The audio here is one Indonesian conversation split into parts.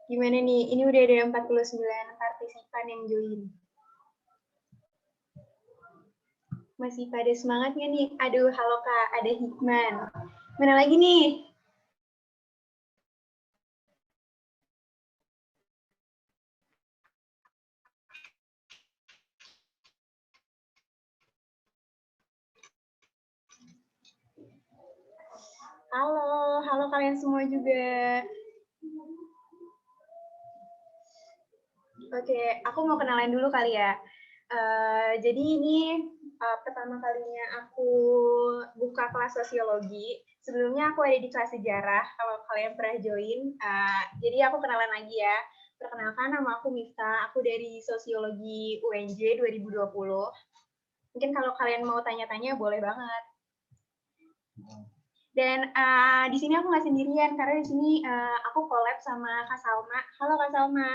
Gimana nih? Ini udah ada 49 partisipan yang join. Masih pada semangat nggak nih? Aduh, halo Kak, ada Hikman. Mana lagi nih? Halo kalian semua juga. Oke, aku mau kenalan dulu kali ya. Jadi ini pertama kalinya aku buka kelas sosiologi. Sebelumnya aku ada di kelas sejarah, kalau kalian pernah join. Jadi aku kenalan lagi ya. Perkenalkan, nama aku Miftah, aku dari Sosiologi UNJ 2020. Mungkin kalau kalian mau tanya-tanya, boleh banget. Dan di sini aku nggak sendirian, karena di sini aku collab sama Kak Salma. Halo Kak Salma.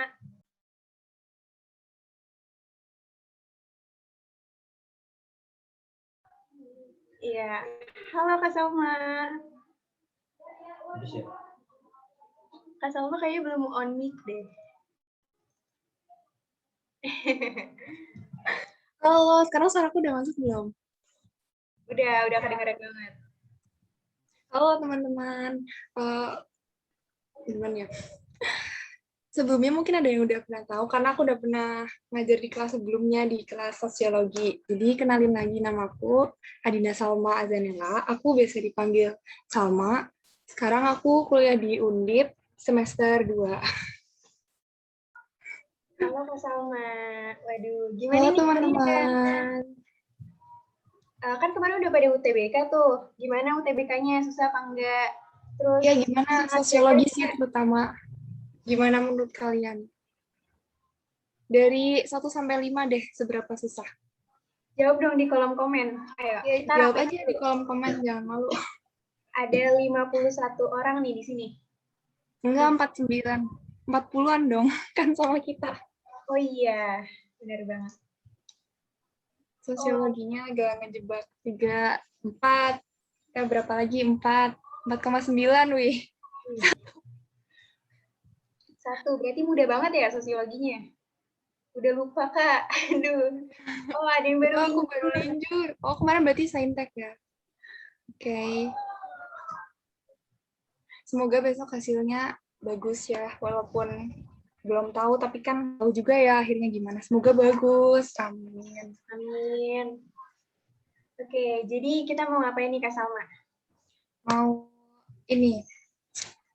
Iya. Halo Kak Salma. Kak Salma kayaknya belum on mic deh. Halo, sekarang suaraku udah masuk belum? Udah kedengeran banget. Halo teman-teman, gimana ya? Sebelumnya mungkin ada yang udah pernah tahu, karena aku udah pernah ngajar di kelas sebelumnya, di kelas sosiologi. Jadi kenalin lagi, namaku Adina Salma Azanela, aku biasa dipanggil Salma. Sekarang aku kuliah di Undip semester 2. Halo Kak Salma. Waduh, gimana Halo nih kalian? teman-teman. Kan kemarin udah pada UTBK tuh. Gimana UTBK-nya? Susah apa enggak? Terus Ya, gimana semangat sosiologi belajar sih enggak? terutama? Gimana menurut kalian? Dari 1 sampai 5 deh, seberapa susah? Jawab dong di kolom komen. Ayo, Ya, kita jawab rapat aja di dulu. kolom komen, jangan malu. Ada 51 orang nih di sini. Enggak, 49. 40-an dong, kan sama kita. Oh iya, benar banget. Oh, Sosiologinya agak ngejebak. 3, 4. Berapa lagi? 4,9, wih. 1. Berarti mudah banget ya sosiologinya? Udah lupa, Kak. Aduh. Oh, ada yang baru Oh, aku baru linjur. linjur. Oh, kemarin berarti saintek ya? Oke. Semoga besok hasilnya bagus ya, walaupun belum tahu, tapi kan tahu juga ya akhirnya gimana. Semoga bagus. Amin. Amin. Oke, jadi kita mau ngapain nih, Kak Salma? Mau ini,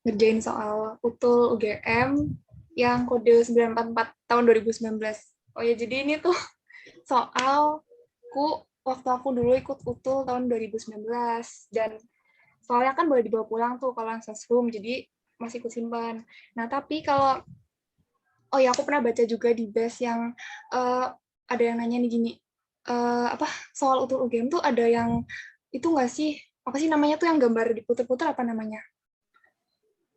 ngerjain soal utul UGM yang kode 944 tahun 2019. Oh ya, jadi ini tuh soalku waktu aku dulu ikut utul tahun 2019, dan soalnya kan boleh dibawa pulang tuh kalau sesrum, jadi masih kusimpan. Nah, tapi kalau oh ya, aku pernah baca juga di base yang ada yang nanya nih gini, apa soal utul UGM tuh ada yang itu nggak sih, apa sih namanya tuh yang gambar diputer-puter, apa namanya?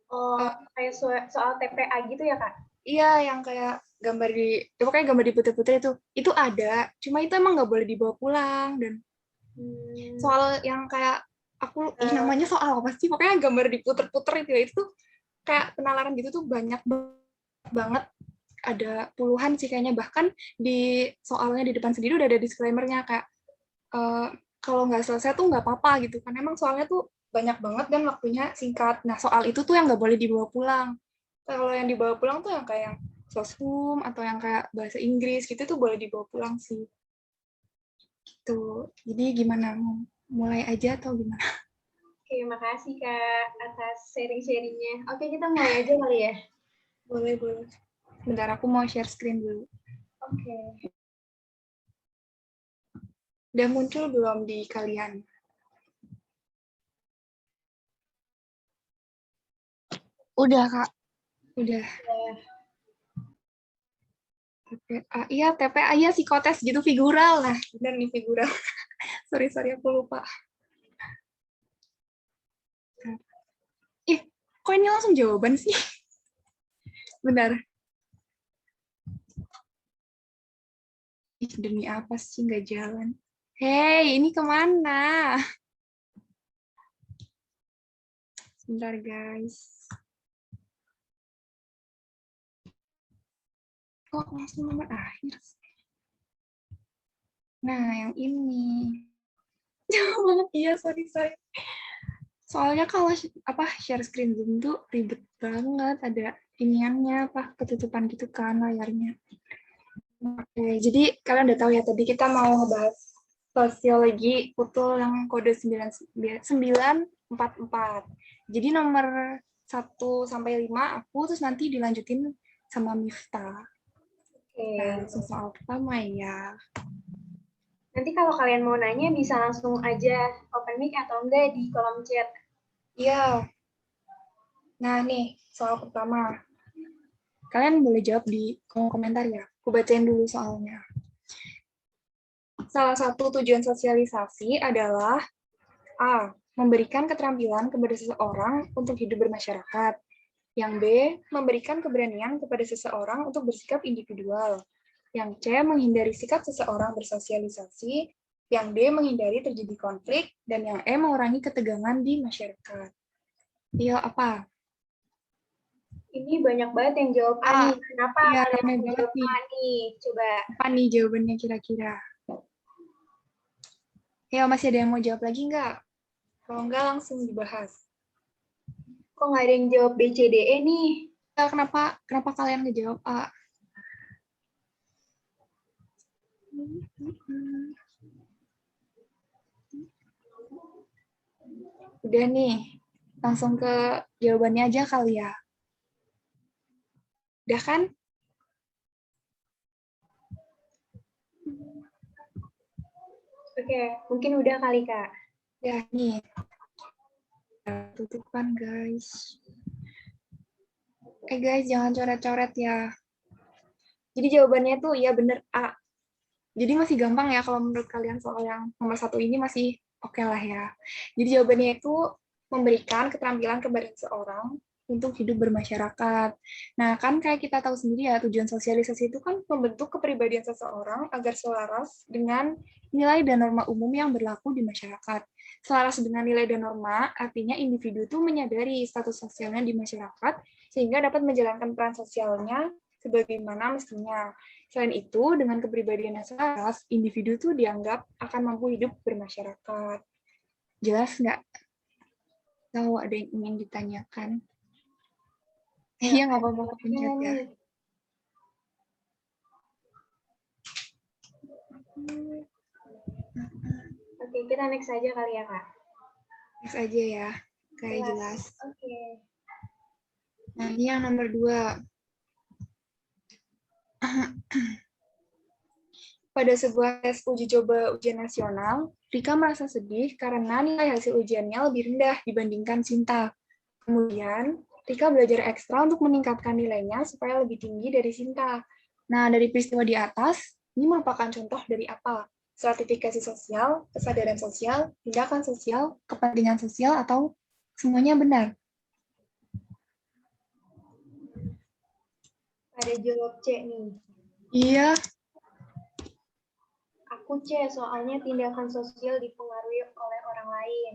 Oh, kayak soal TPA gitu ya, Kak? Iya, yang kayak gambar di, ya pokoknya gambar diputer-puter itu ada, cuma itu emang nggak boleh dibawa pulang. Dan soal yang kayak namanya soal apa sih? Pokoknya gambar diputer-puter itu tuh kayak penalaran gitu tuh banyak banget, ada puluhan sih kayaknya. Bahkan di soalnya di depan sendiri udah ada disclaimer-nya kayak eh, kalau nggak selesai tuh nggak apa-apa gitu kan. Emang soalnya tuh banyak banget dan waktunya singkat. Nah, soal itu tuh yang nggak boleh dibawa pulang. Kalau yang dibawa pulang tuh yang kayak yang sosum atau yang kayak bahasa Inggris gitu tuh boleh dibawa pulang sih. Gitu. Jadi gimana? Mulai aja atau gimana? Oke, makasih Kak atas sharing-sharingnya. Oke, kita mulai aja kali ya. Boleh, boleh. Bentar, aku mau share screen dulu. Oke. Udah muncul belum di kalian? Udah, Kak. Udah. TPA, iya TPA, iya psikotes gitu, figural. Nah, bener nih figural. Sorry, aku lupa. Ih, kok ini langsung jawaban sih? Benar. Ih, demi apa sih nggak jalan? Hei, ini kemana? Bentar guys. Kok langsung nomor akhir? Nah, yang ini. Jauh banget, iya, sorry. Soalnya kalau share screen Zoom tuh ribet banget, ada iniannya, ketutupan gitu kan layarnya. Oke, jadi kalian udah tahu ya, tadi kita mau ngebahas sosiologi utul yang kode 944. Jadi nomor 1 sampai 5 aku, terus nanti dilanjutin sama Miftah. Nah, langsung soal pertama ya. Nanti kalau kalian mau nanya bisa langsung aja open mic atau enggak di kolom chat. Iya. Nah nih, soal pertama. Kalian boleh jawab di kolom komentar ya. Aku bacain dulu soalnya. Salah satu tujuan sosialisasi adalah A. Memberikan keterampilan kepada seseorang untuk hidup bermasyarakat. Yang B. Memberikan keberanian kepada seseorang untuk bersikap individual. Yang C. Menghindari sikap seseorang bersosialisasi. Yang D. Menghindari terjadi konflik. Dan yang E. Mengurangi ketegangan di masyarakat. Iya, apa? Ini banyak banget yang jawab A nih. Kenapa ya, kalian jawab A nih? Coba. Apa nih jawabannya kira-kira? Ya, masih ada yang mau jawab lagi nggak? Kalau nggak, langsung dibahas. Kok nggak ada yang jawab B, C, D, E nih? Ya, kenapa kalian ngejawab A? Udah nih, langsung ke jawabannya aja kali ya. Udah kan? Oke, mungkin udah kali, Kak. Ya, nih. Tutupan, guys. Guys, jangan coret-coret ya. Jadi jawabannya tuh ya bener A. Jadi masih gampang ya kalau menurut kalian soal yang nomor 1 ini masih oke lah ya. Jadi jawabannya itu memberikan keterampilan kepada seseorang untuk hidup bermasyarakat. Nah, kan kayak kita tahu sendiri ya, tujuan sosialisasi itu kan membentuk kepribadian seseorang agar selaras dengan nilai dan norma umum yang berlaku di masyarakat. Selaras dengan nilai dan norma, artinya individu itu menyadari status sosialnya di masyarakat, sehingga dapat menjalankan peran sosialnya sebagaimana mestinya. Selain itu, dengan kepribadian yang selaras, individu itu dianggap akan mampu hidup bermasyarakat. Jelas nggak? Tahu ada yang ingin ditanyakan? Iya, nggak apa-apa pencet ya. Oke, kita next aja kali ya, Kak. Next aja ya, kayak jelas. Oke. Nah, ini yang nomor 2. Pada sebuah tes uji coba ujian nasional, Rika merasa sedih karena nilai hasil ujiannya lebih rendah dibandingkan Sinta. Kemudian, Rika belajar ekstra untuk meningkatkan nilainya supaya lebih tinggi dari Sinta. Nah, dari peristiwa di atas, ini merupakan contoh dari apa? Stratifikasi sosial, kesadaran sosial, tindakan sosial, kepentingan sosial, atau semuanya benar? Ada jawab C nih. Iya. Aku C, soalnya tindakan sosial dipengaruhi oleh orang lain.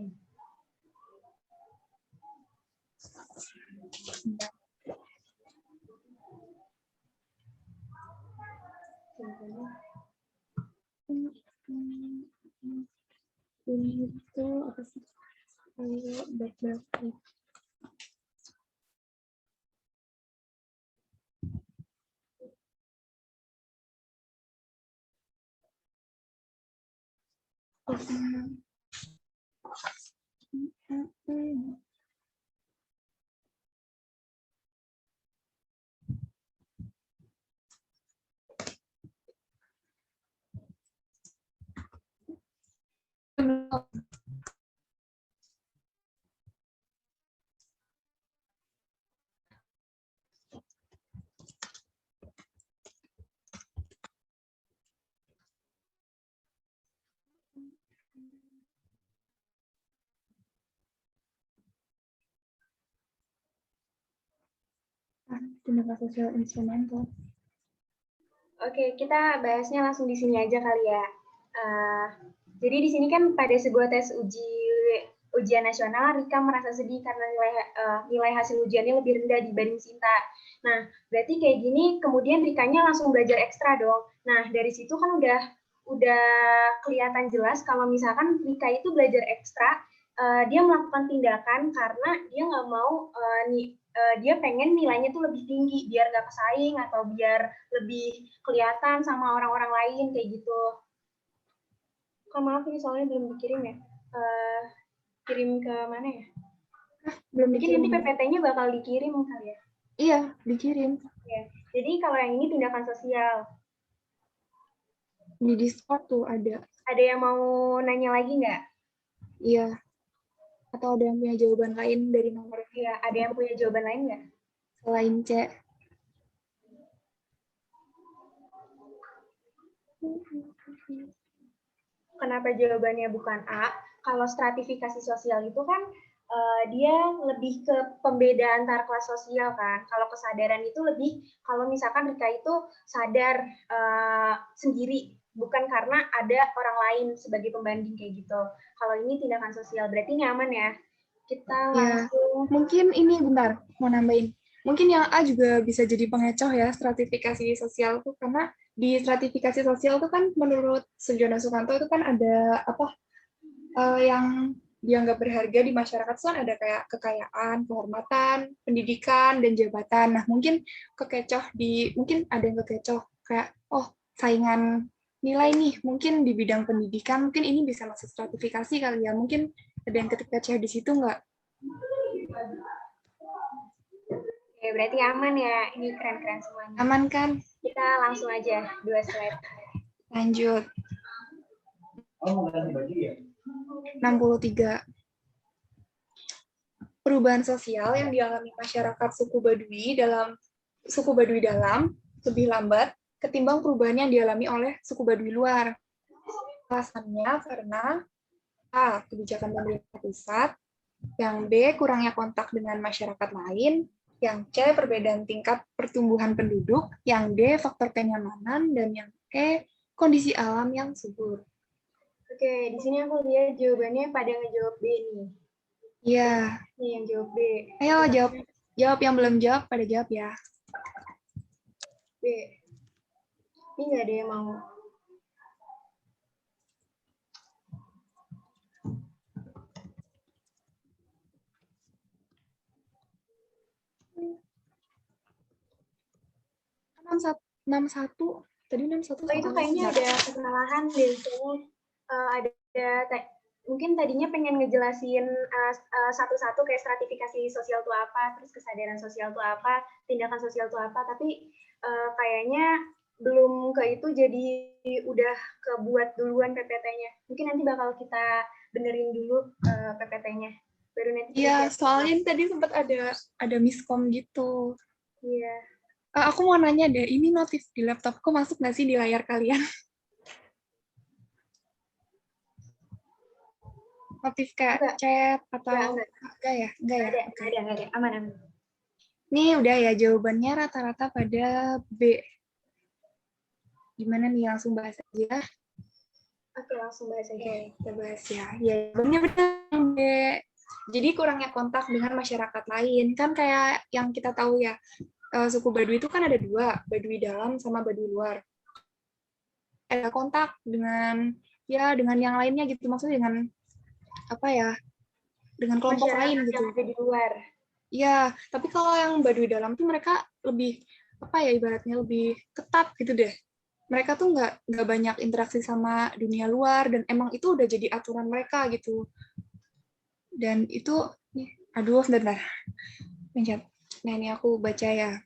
Ini itu apa sih? Baik-baik. Tindakan sosial instrumental. Oke, kita bahasnya langsung di sini aja kali ya. Jadi di sini kan pada sebuah tes uji ujian nasional, Rika merasa sedih karena nilai hasil ujiannya lebih rendah dibanding Sinta. Nah, berarti kayak gini, kemudian Rikanya langsung belajar ekstra dong. Nah, dari situ kan udah kelihatan jelas kalau misalkan Rika itu belajar ekstra, dia melakukan tindakan karena dia nggak mau dia pengen nilainya tuh lebih tinggi biar nggak kesaing atau biar lebih kelihatan sama orang-orang lain kayak gitu. Maaf ini soalnya belum dikirim ya. Kirim ke mana ya? Belum Mungkin dikirim. nanti PPT-nya bakal dikirim kali ya? Iya, dikirim. Ya. Jadi kalau yang ini tindakan sosial. Di Discord tuh ada. Ada yang mau nanya lagi nggak? Iya. Atau ada yang punya jawaban lain dari nomor? Iya, ada yang punya jawaban lain nggak? Selain C. Kenapa jawabannya bukan A? Kalau stratifikasi sosial itu kan dia lebih ke pembeda antar kelas sosial kan. Kalau kesadaran itu lebih kalau misalkan Rika itu sadar sendiri, bukan karena ada orang lain sebagai pembanding kayak gitu. Kalau ini tindakan sosial, berarti nyaman ya. Kita langsung. Ya, mungkin ini bentar, mau nambahin. Mungkin yang A juga bisa jadi pengecoh ya, stratifikasi sosial tuh, karena di stratifikasi sosial tuh kan menurut Sujono Sukanto itu kan ada apa yang dianggap berharga di masyarakat kan ada kayak kekayaan, kehormatan, pendidikan, dan jabatan. Nah, mungkin mungkin ada yang kekecoh kayak, oh saingan nilai nih, mungkin di bidang pendidikan, mungkin ini bisa masuk stratifikasi kali ya, mungkin ada yang kekecoh di situ nggak? Oke, berarti aman ya, ini keren-keren semuanya. Aman kan? Kita langsung aja, 2 slide. Lanjut. 63. Perubahan sosial yang dialami masyarakat suku Baduy dalam lebih lambat ketimbang perubahan yang dialami oleh suku Baduy luar. Alasannya karena A. Kebijakan pemerintah pusat, yang B. Kurangnya kontak dengan masyarakat lain, yang C. Perbedaan tingkat pertumbuhan penduduk, yang D. Faktor kenyamanan, dan yang E. Kondisi alam yang subur. Oke, di sini aku lihat jawabannya pada ngejawab B nih. Iya. Nih yang jawab B. Ayo jawab yang belum jawab pada jawab ya. B. Ini nggak ada yang mau. enam satu tadi 61. Oh, itu kayaknya ada kesalahan deh. Ada mungkin tadinya pengen ngejelasin satu-satu kayak stratifikasi sosial itu apa, terus kesadaran sosial itu apa, tindakan sosial itu apa, tapi kayaknya belum ke itu, jadi udah kebuat duluan PPT-nya. Mungkin nanti bakal kita benerin dulu PPT-nya. Baru nanti. Iya, soalnya tadi sempat ada miskom gitu. Iya. Aku mau nanya deh, ini notif di laptopku masuk nggak sih di layar kalian? Notif kayak chat atau enggak ya? Enggak ya? Enggak ada. Aman. Nih udah ya, jawabannya rata-rata pada B. Gimana nih, langsung bahas aja? Oke, langsung bahas aja. Kita bahas ya. Ya, jawabannya benar B. Jadi kurangnya kontak dengan masyarakat lain. Kan kayak yang kita tahu ya, suku Baduy itu kan ada dua, Baduy dalam sama Baduy luar. Ada kontak dengan yang lainnya gitu, maksudnya dengan apa ya, dengan kelompok lain gitu. Yang ada di luar. Ya, tapi kalau yang Baduy dalam tuh mereka lebih apa ya, ibaratnya lebih ketat gitu deh. Mereka tuh nggak banyak interaksi sama dunia luar, dan emang itu udah jadi aturan mereka gitu. Dan itu, aduh, bentar. Nah, ini aku baca ya.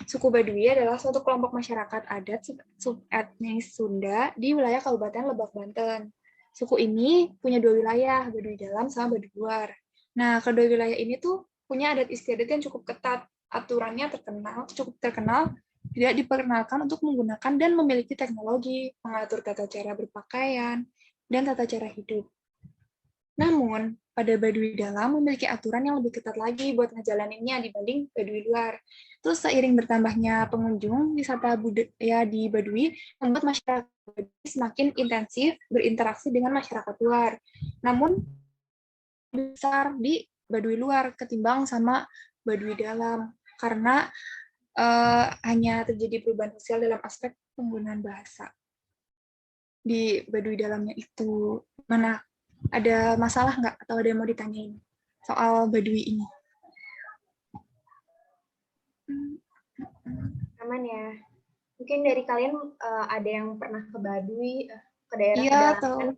Suku Baduy adalah suatu kelompok masyarakat adat subetnis Sunda di wilayah Kabupaten Lebak, Banten. Suku ini punya dua wilayah, Baduy dalam sama Baduy luar. Nah, kedua wilayah ini tuh punya adat istiadat yang cukup ketat. Aturannya cukup terkenal, tidak diperkenalkan untuk menggunakan dan memiliki teknologi, mengatur tata cara berpakaian, dan tata cara hidup. Namun, pada Baduy dalam memiliki aturan yang lebih ketat lagi buat ngejalaninnya dibanding Baduy luar. Terus seiring bertambahnya pengunjung wisata budaya di Baduy, membuat masyarakat Baduy semakin intensif berinteraksi dengan masyarakat luar. Namun, besar di Baduy luar ketimbang sama Baduy dalam, karena hanya terjadi perubahan sosial dalam aspek penggunaan bahasa. Di Baduy dalamnya itu, mana ada masalah nggak atau ada yang mau ditanyain soal Baduy ini? Aman ya. Mungkin dari kalian ada yang pernah ke Baduy, ke daerah Iya, pedalaman,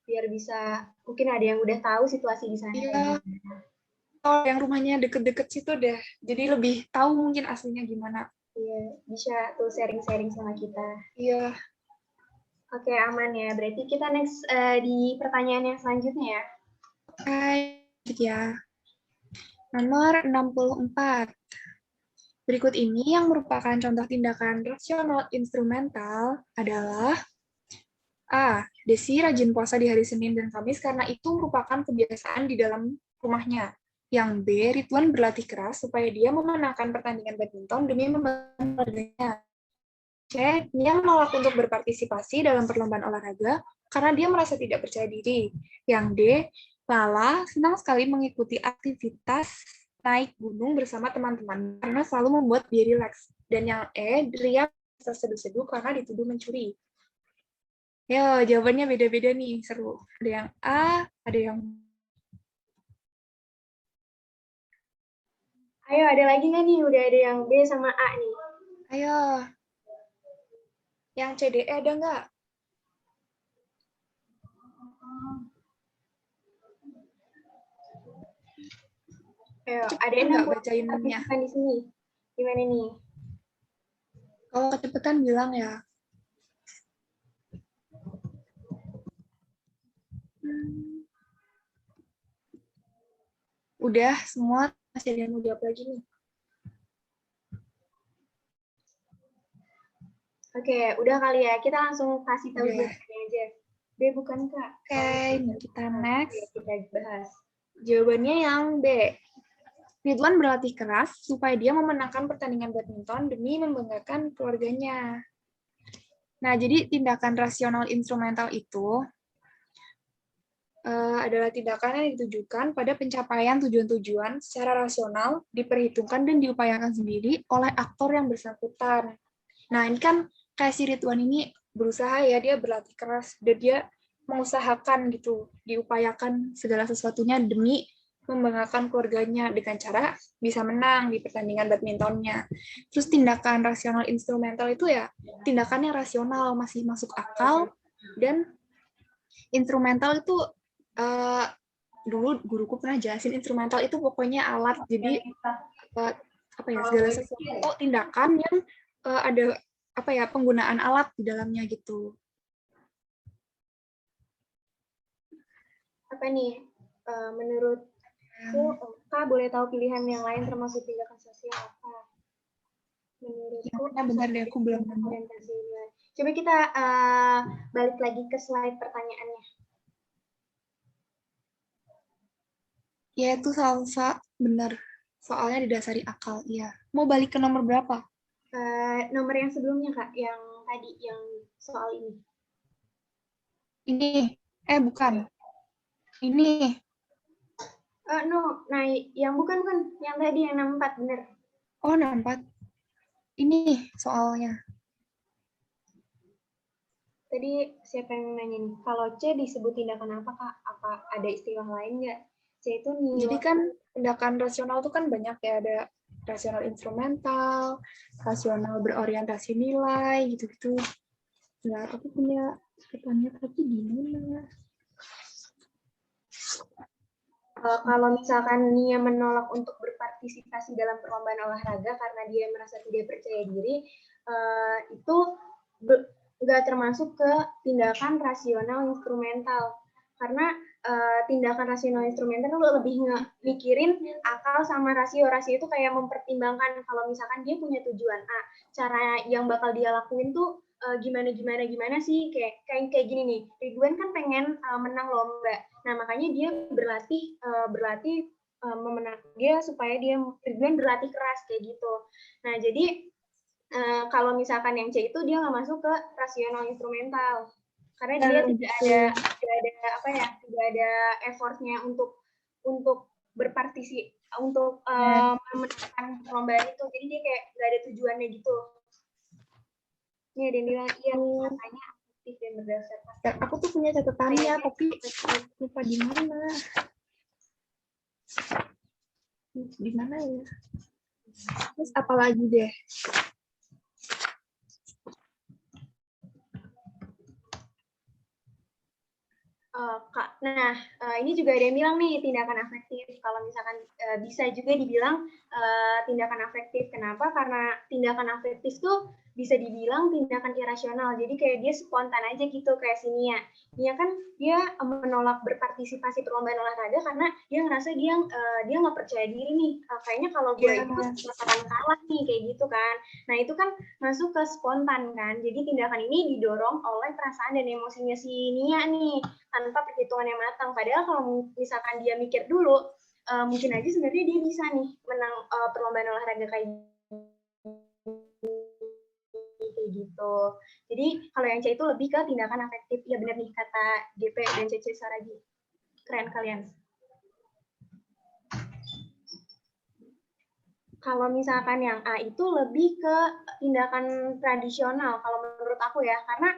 biar bisa, mungkin ada yang udah tahu situasi di sana. Iya. Kalau yang rumahnya deket-deket situ deh, jadi lebih tahu mungkin aslinya gimana. Iya, bisa tuh sharing-sharing sama kita. Iya. Oke, aman ya. Berarti kita next di pertanyaan yang selanjutnya ya. Oke, ya. Nomor 64. Berikut ini yang merupakan contoh tindakan rasional instrumental adalah A. Desi rajin puasa di hari Senin dan Kamis karena itu merupakan kebiasaan di dalam rumahnya. Yang B. Ridwan berlatih keras supaya dia memenangkan pertandingan badminton demi membantu keluarganya. C. Dia menolak untuk berpartisipasi dalam perlombaan olahraga karena dia merasa tidak percaya diri. Yang D. Lala senang sekali mengikuti aktivitas naik gunung bersama teman-teman karena selalu membuat dia rileks. Dan yang E. Ria terseduh-seduh karena dituduh mencuri. Yo, jawabannya beda-beda nih, seru. Ada yang A, ada yang... Ayo, ada lagi nggak nih? Udah ada yang B sama A nih. Ayo. Yang CDE ada nggak? Ayo, ada yang nggak bacainnya di sini? Gimana nih? Kalau kecepatan bilang ya. Udah, semua masih ada yang mau jawab lagi nih. Oke, udah kali ya. Kita langsung kasih tahu jawabannya aja. B bukan Kak? Oke, kita next. Kita bahas. Jawabannya yang B. Ridwan berlatih keras supaya dia memenangkan pertandingan badminton demi membanggakan keluarganya. Nah, jadi tindakan rasional instrumental itu adalah tindakan yang ditujukan pada pencapaian tujuan-tujuan secara rasional, diperhitungkan dan diupayakan sendiri oleh aktor yang bersangkutan. Nah, ini kan kayak si Ridwan ini berusaha ya, dia berlatih keras, dan dia mengusahakan gitu, diupayakan segala sesuatunya demi membanggakan keluarganya dengan cara bisa menang di pertandingan badmintonnya. Terus tindakan rasional instrumental itu ya tindakannya rasional, masih masuk akal, dan instrumental itu dulu guruku pernah jelasin instrumental itu pokoknya alat, jadi apa ya, segala sesuatu tindakan yang ada apa ya, penggunaan alat di dalamnya gitu. Apa nih menurutku, Kak boleh tahu pilihan yang lain termasuk tindakan sosial apa? Menurutku ya, bentar deh, aku belum nemu. Coba kita balik lagi ke slide pertanyaannya. Ya, itu salsa, benar. Soalnya didasari akal, iya. Mau balik ke nomor berapa? Nomor yang sebelumnya, Kak. Yang tadi, yang soal ini. Ini. Bukan. Ini. No. Nah, yang bukan. Yang tadi, yang 64, benar. Oh, 64. Ini soalnya. Tadi siapa yang nanya nih? Kalau C disebut tindakan apa, Kak? Apa ada istilah lain nggak? C itu nilai. Jadi kan tindakan rasional itu kan banyak ya, ada rasional instrumental, rasional berorientasi nilai, gitu-gitu. Nah, aku punya pertanyaan tapi gimana? Kalau misalkan dia menolak untuk berpartisipasi dalam perlombaan olahraga karena dia merasa tidak percaya diri, itu nggak termasuk ke tindakan rasional instrumental. Karena tindakan rasional instrumental itu lebih mikirin akal sama rasio. Rasio itu kayak mempertimbangkan kalau misalkan dia punya tujuan A, cara yang bakal dia lakuin tuh gimana sih, kayak gini nih. Ridwan kan pengen menang lomba. Nah, makanya dia berlatih memenang dia supaya Ridwan berlatih keras kayak gitu. Nah, jadi kalau misalkan yang C itu dia nggak masuk ke rasional instrumental karena dia tidak ada effortnya untuk untuk memenangkan perlombaan itu. Jadi dia kayak nggak ada tujuannya gitu. Ini ada yang bilang iya katanya aktif dan berdasarkan. Aku tuh punya catatannya tapi lupa di mana. Di mana ya? Terus apa lagi deh? Ini juga ada yang bilang nih tindakan afektif. Kalau misalkan bisa juga dibilang tindakan afektif. Kenapa? Karena tindakan afektif tuh bisa dibilang tindakan irasional. Jadi kayak dia spontan aja gitu kayak si Nia. Nia kan dia menolak berpartisipasi perlombaan olahraga karena dia ngerasa dia nggak percaya diri nih. Kayaknya kalau gue ikut bakalan kalah nih kayak gitu kan. Nah itu kan masuk ke spontan kan. Jadi tindakan ini didorong oleh perasaan dan emosinya si Nia nih tanpa perhitungan yang matang. Padahal kalau misalkan dia mikir dulu, mungkin aja sebenarnya dia bisa nih menang perlombaan olahraga kayak gitu. Jadi kalau yang C itu lebih ke tindakan afektif. Ya benar nih kata GP dan CC Saragi. Keren kalian. Kalau misalkan yang A itu lebih ke tindakan tradisional kalau menurut aku ya, karena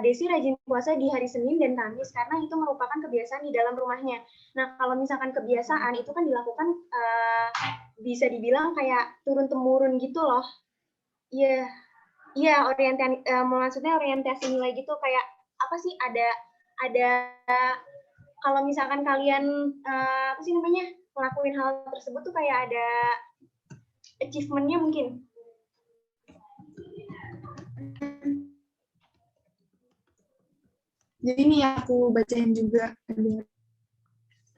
Desi rajin puasa di hari Senin dan Kamis karena itu merupakan kebiasaan di dalam rumahnya. Nah kalau misalkan kebiasaan itu kan dilakukan bisa dibilang kayak turun-temurun gitu loh. Iya, maksudnya orientasi nilai gitu kayak apa sih ada kalau misalkan kalian apa sih namanya ngelakuin hal tersebut tuh kayak ada achievement-nya mungkin. Jadi ini aku bacain juga ada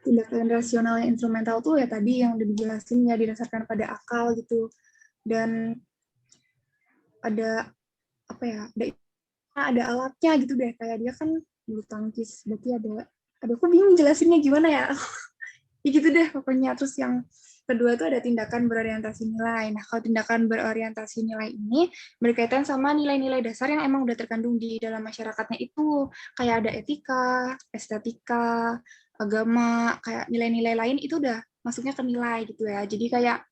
tindakan rasional yang instrumental tuh ya tadi yang udah dijelasin ya didasarkan pada akal gitu. Dan ada apa ya? Ada alatnya gitu deh kayak dia kan bulu tangkis. Berarti aku bingung jelasinnya gimana ya. Ya gitu deh pokoknya. Terus yang kedua itu ada tindakan berorientasi nilai. Nah, kalau tindakan berorientasi nilai ini berkaitan sama nilai-nilai dasar yang emang udah terkandung di dalam masyarakatnya itu. Kayak ada etika, estetika, agama, kayak nilai-nilai lain itu udah masuknya ke nilai gitu ya. Jadi kayak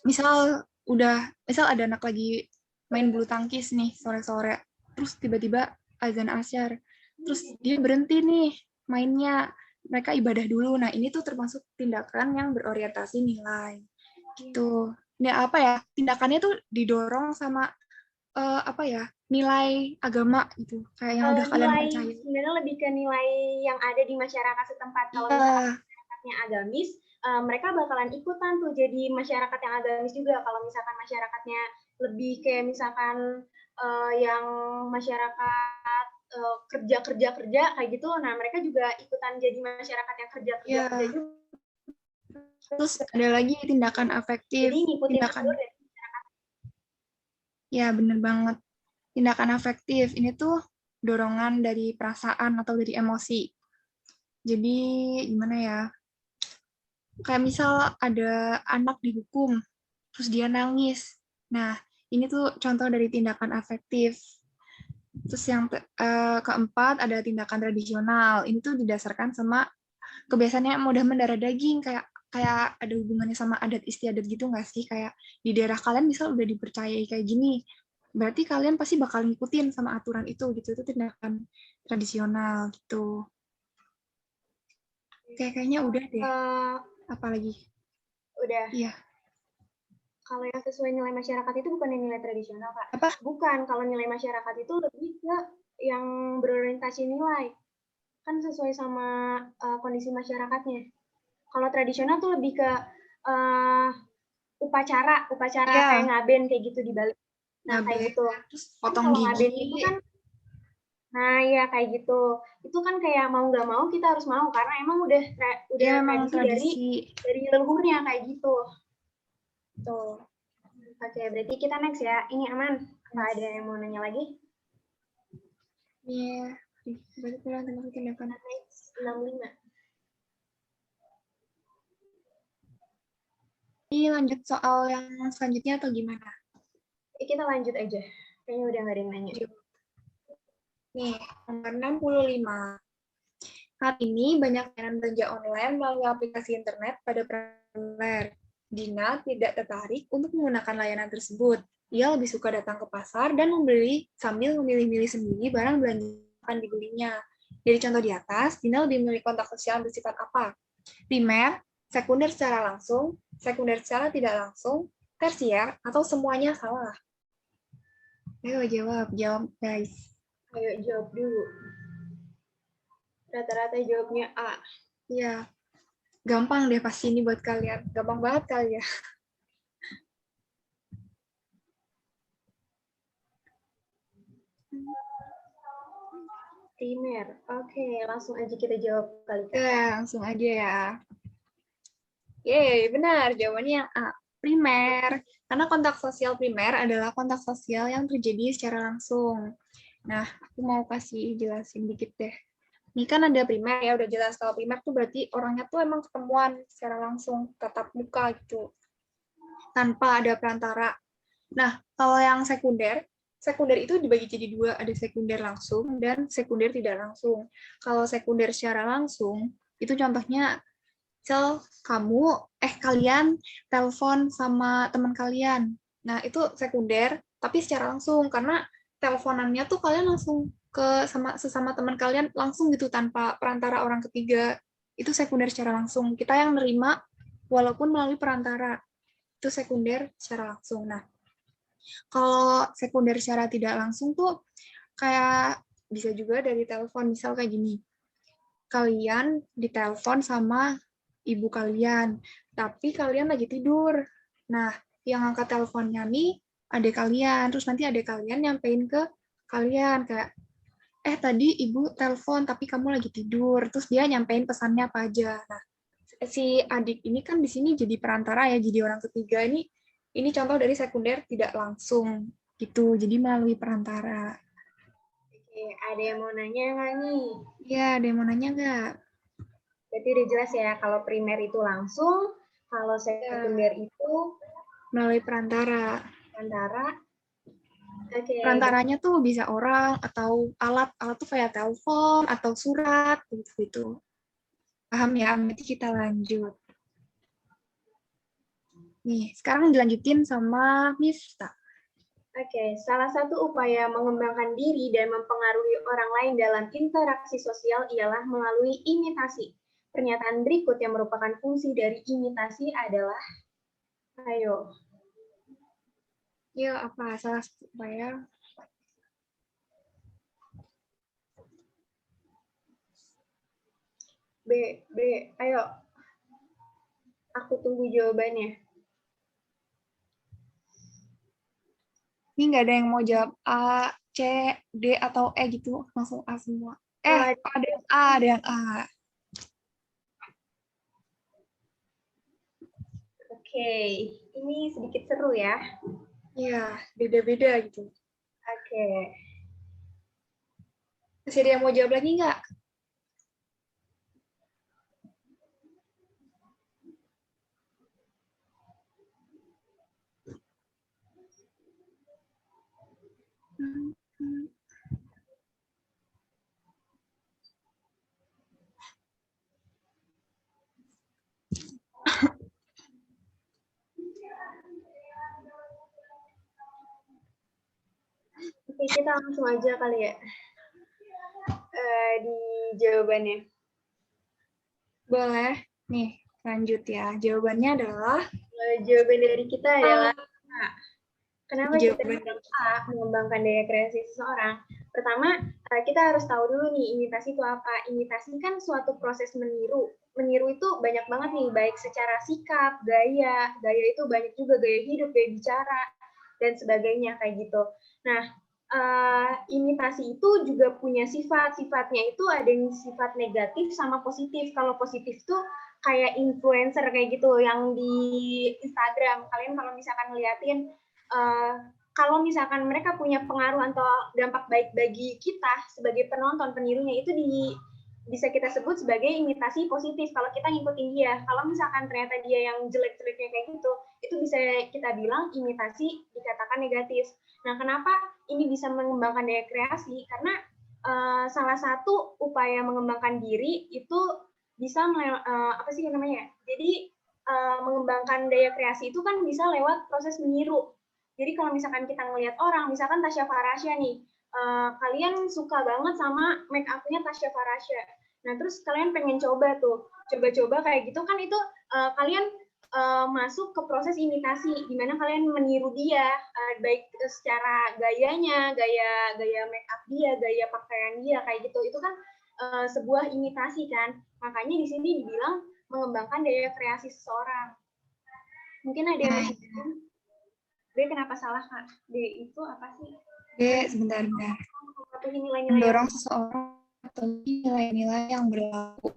misal ada anak lagi main bulu tangkis nih sore-sore, terus tiba-tiba azan asyar, terus dia berhenti nih mainnya, mereka ibadah dulu. Nah, ini tuh termasuk tindakan yang berorientasi nilai. Gitu. Ini apa ya? Tindakannya tuh didorong sama nilai agama gitu. Kayak yang udah kalian percaya. Sebenarnya lebih ke nilai yang ada di masyarakat setempat. Kalau misalkan masyarakatnya agamis, mereka bakalan ikutan tuh jadi masyarakat yang agamis juga. Kalau misalkan masyarakatnya lebih kayak misalkan yang masyarakat kerja kayak gitu, nah mereka juga ikutan jadi masyarakat yang kerja juga. Terus ada lagi tindakan afektif. Jadi ngikutin alur dari masyarakat. Ya, bener banget. Tindakan afektif ini tuh dorongan dari perasaan atau dari emosi. Jadi gimana ya? Kayak misal ada anak dihukum, terus dia nangis. Nah, ini tuh contoh dari tindakan afektif. Terus yang keempat ada tindakan tradisional. Ini tuh didasarkan sama kebiasaan yang mudah mendarah daging, kayak ada hubungannya sama adat istiadat gitu nggak sih? Kayak di daerah kalian misal udah dipercayai kayak gini, berarti kalian pasti bakal ngikutin sama aturan itu gitu. Itu tindakan tradisional gitu. Kayaknya udah deh. Apalagi? Udah. Iya. Kalau yang sesuai nilai masyarakat itu bukan nilai tradisional, Kak. Apa? Bukan. Kalau nilai masyarakat itu lebih ke yang berorientasi nilai. Kan sesuai sama kondisi masyarakatnya. Kalau tradisional tuh lebih ke upacara kayak ngaben kayak gitu di Bali. Nah, kayak gitu. Terus potong kalau gigi. Ngaben itu kan ya kayak gitu. Itu kan kayak mau nggak mau kita harus mau karena emang udah tradisi dari leluhurnya kayak gitu. Tuh. Oke, berarti kita next ya. Ini aman. Apa ada yang mau nanya lagi? Iya. Berarti termasuk tindakan next 65. Ini lanjut soal yang selanjutnya atau gimana? Kita lanjut aja. Kayaknya udah nggak ada yang nanya. Nih, nomor 65. Saat ini banyak layanan belanja online melalui aplikasi internet pada primer. Dina tidak tertarik untuk menggunakan layanan tersebut. Ia lebih suka datang ke pasar dan membeli sambil memilih-milih sendiri barang belanja yang akan dibelinya. Dari contoh di atas, Dina lebih memilih kontak sosial bersifat apa? Primer, sekunder secara langsung, sekunder secara tidak langsung, tersier, atau semuanya salah? Ayo jawab guys. Ayo jawab dulu. Rata-rata jawabnya A. Iya, gampang deh pasti ini buat kalian. Gampang banget kali ya. Primer. Oke, langsung aja kita jawab kali. Langsung aja ya. Yeay, benar. Jawabannya yang A. Primer. Karena kontak sosial primer adalah kontak sosial yang terjadi secara langsung. Nah, aku mau kasih jelasin dikit deh. Ini kan ada primer ya, udah jelas. Kalau primer tuh berarti orangnya tuh emang ketemuan secara langsung, tatap muka gitu. Tanpa ada perantara. Nah, kalau yang sekunder itu dibagi jadi dua, ada sekunder langsung dan sekunder tidak langsung. Kalau sekunder secara langsung, itu contohnya, kalian telepon sama teman kalian. Nah, itu sekunder, tapi secara langsung, karena teleponannya tuh kalian langsung ke sesama teman kalian, langsung gitu, tanpa perantara orang ketiga. Itu sekunder secara langsung. Kita yang nerima, walaupun melalui perantara. Itu sekunder secara langsung. Nah, kalau sekunder secara tidak langsung tuh kayak bisa juga dari telepon, misal kayak gini. Kalian ditelepon sama ibu kalian, tapi kalian lagi tidur. Nah, yang angkat teleponnya nih adik kalian, terus nanti adik kalian nyampein ke kalian kayak, tadi ibu telepon tapi kamu lagi tidur, terus dia nyampein pesannya apa aja. Nah, si adik ini kan di sini jadi perantara ya, jadi orang ketiga. Ini contoh dari sekunder tidak langsung gitu, jadi melalui perantara. Oke, ada yang mau nanya nggak nih? Ya, ada yang mau nanya nggak? Berarti udah jelas ya, kalau primer itu langsung, kalau sekunder itu melalui perantara. Okay. Perantaranya tuh bisa orang atau alat tuh kayak telepon atau surat gitu. Paham ya? Nanti kita lanjut. Nih, sekarang dilanjutin sama Miftah. Oke, salah satu upaya mengembangkan diri dan mempengaruhi orang lain dalam interaksi sosial ialah melalui imitasi. Pernyataan berikut yang merupakan fungsi dari imitasi adalah, ayo. Ya, apa salah satu upaya? B, ayo. Aku tunggu jawabannya. Ini nggak ada yang mau jawab A, C, D, atau E gitu. Langsung A semua. Ada yang A, ada yang A. Oke, ini sedikit seru ya. Iya, beda-beda gitu. Oke. Masih ada yang mau jawab lagi nggak? Oke, kita langsung aja kali ya di jawabannya. Boleh. Nih, lanjut ya. Jawabannya adalah? Jawaban dari kita adalah A. Kenapa kita bilang A, mengembangkan daya kreasi seseorang? Pertama, kita harus tahu dulu nih, imitasi itu apa. Imitasi kan suatu proses meniru. Meniru itu banyak banget nih, baik secara sikap, gaya. Gaya itu banyak juga, gaya hidup, gaya bicara, dan sebagainya kayak gitu. Nah, imitasi itu juga punya sifat. Sifatnya itu ada yang sifat negatif sama positif. Kalau positif tuh kayak influencer kayak gitu yang di Instagram. Kalian kalau misalkan ngeliatin kalau misalkan mereka punya pengaruh atau dampak baik bagi kita sebagai penonton penirunya, itu bisa kita sebut sebagai imitasi positif kalau kita ngikutin dia. Kalau misalkan ternyata dia yang jelek-jeleknya kayak gitu, itu bisa kita bilang imitasi dikatakan negatif. Nah, kenapa ini bisa mengembangkan daya kreasi? Karena salah satu upaya mengembangkan diri itu bisa apa sih namanya? Jadi mengembangkan daya kreasi itu kan bisa lewat proses meniru. Jadi kalau misalkan kita ngelihat orang, misalkan Tasya Farasya nih, kalian suka banget sama make up-nya Tasya Farasya. Nah, terus kalian pengen coba tuh, coba-coba kayak gitu kan itu kalian masuk ke proses imitasi, di mana kalian meniru dia, baik secara gayanya, gaya make up dia, gaya pakaian dia, kayak gitu. Itu kan sebuah imitasi kan. Makanya di sini dibilang mengembangkan daya kreasi seseorang. Mungkin ada yang masih bingung, D kenapa salah, Kak? D itu apa sih? D, sebentar. Mendorong seseorang atau nilai-nilai yang berlaku.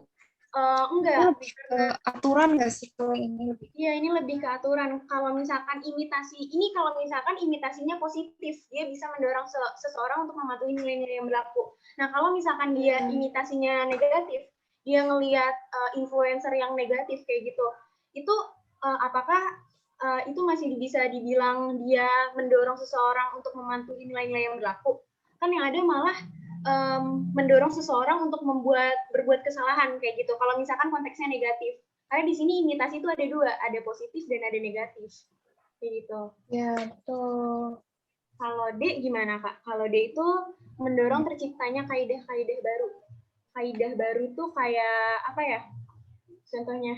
Enggak. Lebih ke aturan nggak sih kalau ini? Iya, ini lebih ke aturan. Kalau misalkan imitasinya positif, dia bisa mendorong seseorang untuk mematuhi nilai-nilai yang berlaku. Nah, kalau misalkan dia imitasinya negatif, dia ngelihat influencer yang negatif kayak gitu, itu apakah itu masih bisa dibilang dia mendorong seseorang untuk mematuhi nilai-nilai yang berlaku? Kan yang ada malah mendorong seseorang untuk berbuat kesalahan kayak gitu. Kalau misalkan konteksnya negatif. Karena di sini imitasi itu ada dua, ada positif dan ada negatif. Kayak gitu. Ya, betul. Kalau D gimana, Kak? Kalau D itu mendorong terciptanya kaidah-kaidah baru. Kaidah baru itu kayak apa ya? Contohnya,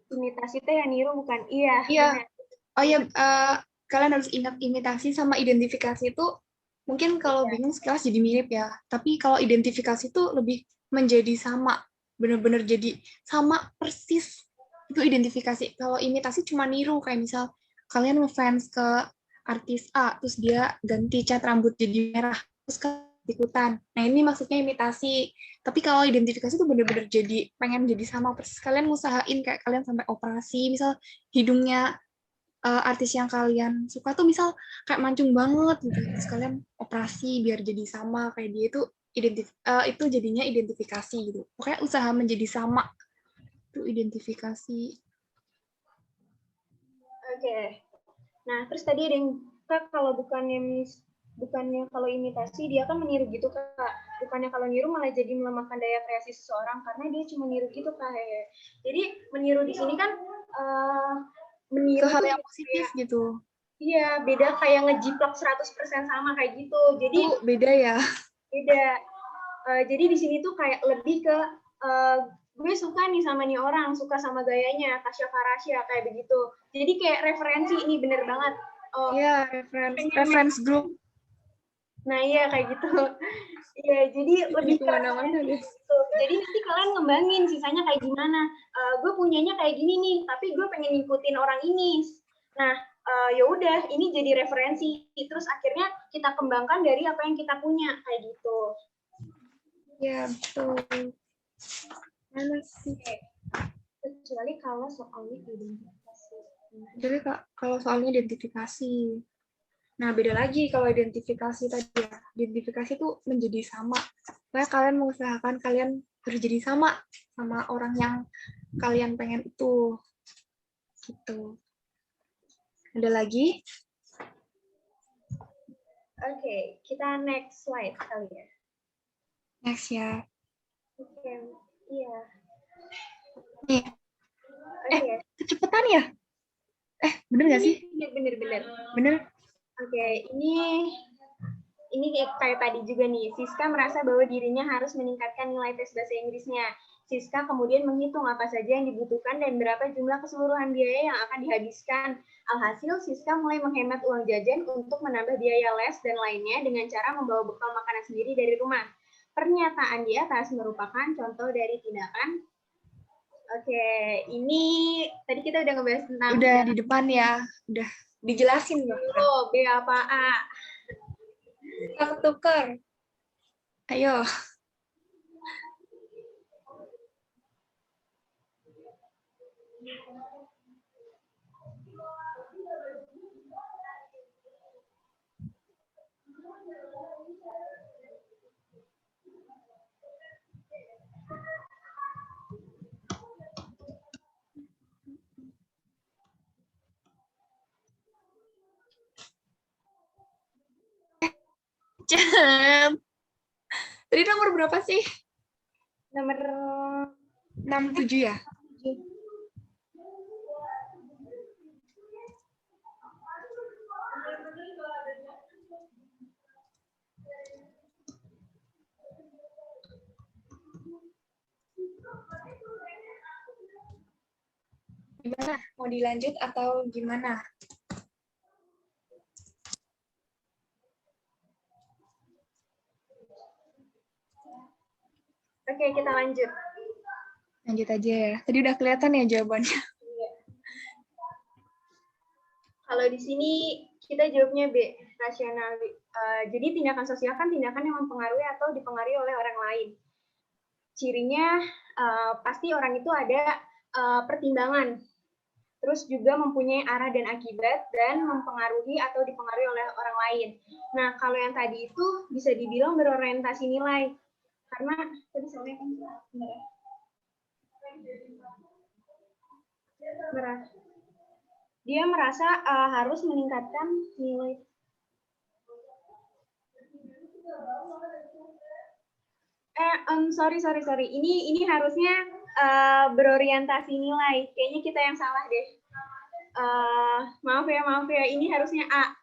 imitasi itu yang niru bukan? Iya. Iya. Oh iya, kalian harus ingat imitasi sama identifikasi itu mungkin kalau bingung sekilas jadi mirip ya. Tapi kalau identifikasi itu lebih menjadi sama. Benar-benar jadi sama persis. Itu identifikasi. Kalau imitasi cuma niru. Kayak misal kalian ngefans ke artis A, terus dia ganti cat rambut jadi merah. Terus ikutan. Nah ini maksudnya imitasi. Tapi kalau identifikasi itu benar-benar jadi pengen jadi sama persis. Kalian ngusahain kayak kalian sampai operasi, misal hidungnya artis yang kalian suka tuh misal kayak mancung banget gitu. Terus kalian operasi biar jadi sama kayak dia itu jadinya identifikasi gitu. Pokoknya usaha menjadi sama itu identifikasi. Oke. Nah, terus tadi ada yang Kak, kalau bukannya kalau imitasi dia kan meniru gitu, Kak. Bukannya kalau niru malah jadi melemahkan daya kreasi seseorang karena dia cuma niru gitu, Kak. Jadi meniru di sini kan meniru ke hal yang positif kayak, gitu. Iya, beda kayak ngejiplak 100% sama kayak gitu. Jadi itu beda ya. Beda. Jadi di sini tuh kayak lebih ke gue suka nih sama nih orang, suka sama gayanya, Tasya Farasya kayak begitu. Jadi kayak referensi ini bener banget. Iya, reference group. Nah iya kayak gitu. Iya, jadi lebih kemana-mana deh. Gitu. Jadi nanti kalian ngembangin sisanya kayak gimana. Gue punyanya kayak gini nih, tapi gue pengen ngikutin orang ini. Nah, ya udah, ini jadi referensi. Terus akhirnya kita kembangkan dari apa yang kita punya kayak gitu. Ya betul. Mana sih? Kecuali kalau soalnya identifikasi. Jadi kalau soalnya identifikasi. Nah, beda lagi kalau identifikasi tadi ya. Identifikasi itu menjadi sama. Kayak kalian mengusahakan kalian harus jadi sama orang yang kalian pengen itu. Gitu. Ada lagi? Oke, kita next slide kali ya. Next ya. Oke, iya. Nih. Kecepatan ya? Bener nggak sih? Bener. Bener. Oke, ini kayak tadi juga nih, Siska merasa bahwa dirinya harus meningkatkan nilai tes bahasa Inggrisnya. Siska kemudian menghitung apa saja yang dibutuhkan dan berapa jumlah keseluruhan biaya yang akan dihabiskan. Alhasil, Siska mulai menghemat uang jajan untuk menambah biaya les dan lainnya dengan cara membawa bekal makanan sendiri dari rumah. Pernyataan di atas merupakan contoh dari tindakan. Oke, ini tadi kita udah ngebahas tentang... Udah di depan ya, udah dijelasin loh. B apa A? Tukar. Ayo. Cem. Tadi nomor berapa sih? Nomor 67 ya? 7. Gimana? Mau dilanjut atau gimana? Oke, kita lanjut. Lanjut aja ya. Tadi udah kelihatan ya jawabannya. Kalau di sini kita jawabnya B, rasional. Jadi tindakan sosial kan tindakan yang mempengaruhi atau dipengaruhi oleh orang lain. Cirinya pasti orang itu ada pertimbangan, terus juga mempunyai arah dan akibat, dan mempengaruhi atau dipengaruhi oleh orang lain. Nah, kalau yang tadi itu bisa dibilang berorientasi nilai. Karena, tadi soalnya kan, dia merasa harus meningkatkan nilai. Sorry. Ini harusnya berorientasi nilai. Kayaknya kita yang salah deh. Maaf ya. Ini harusnya A.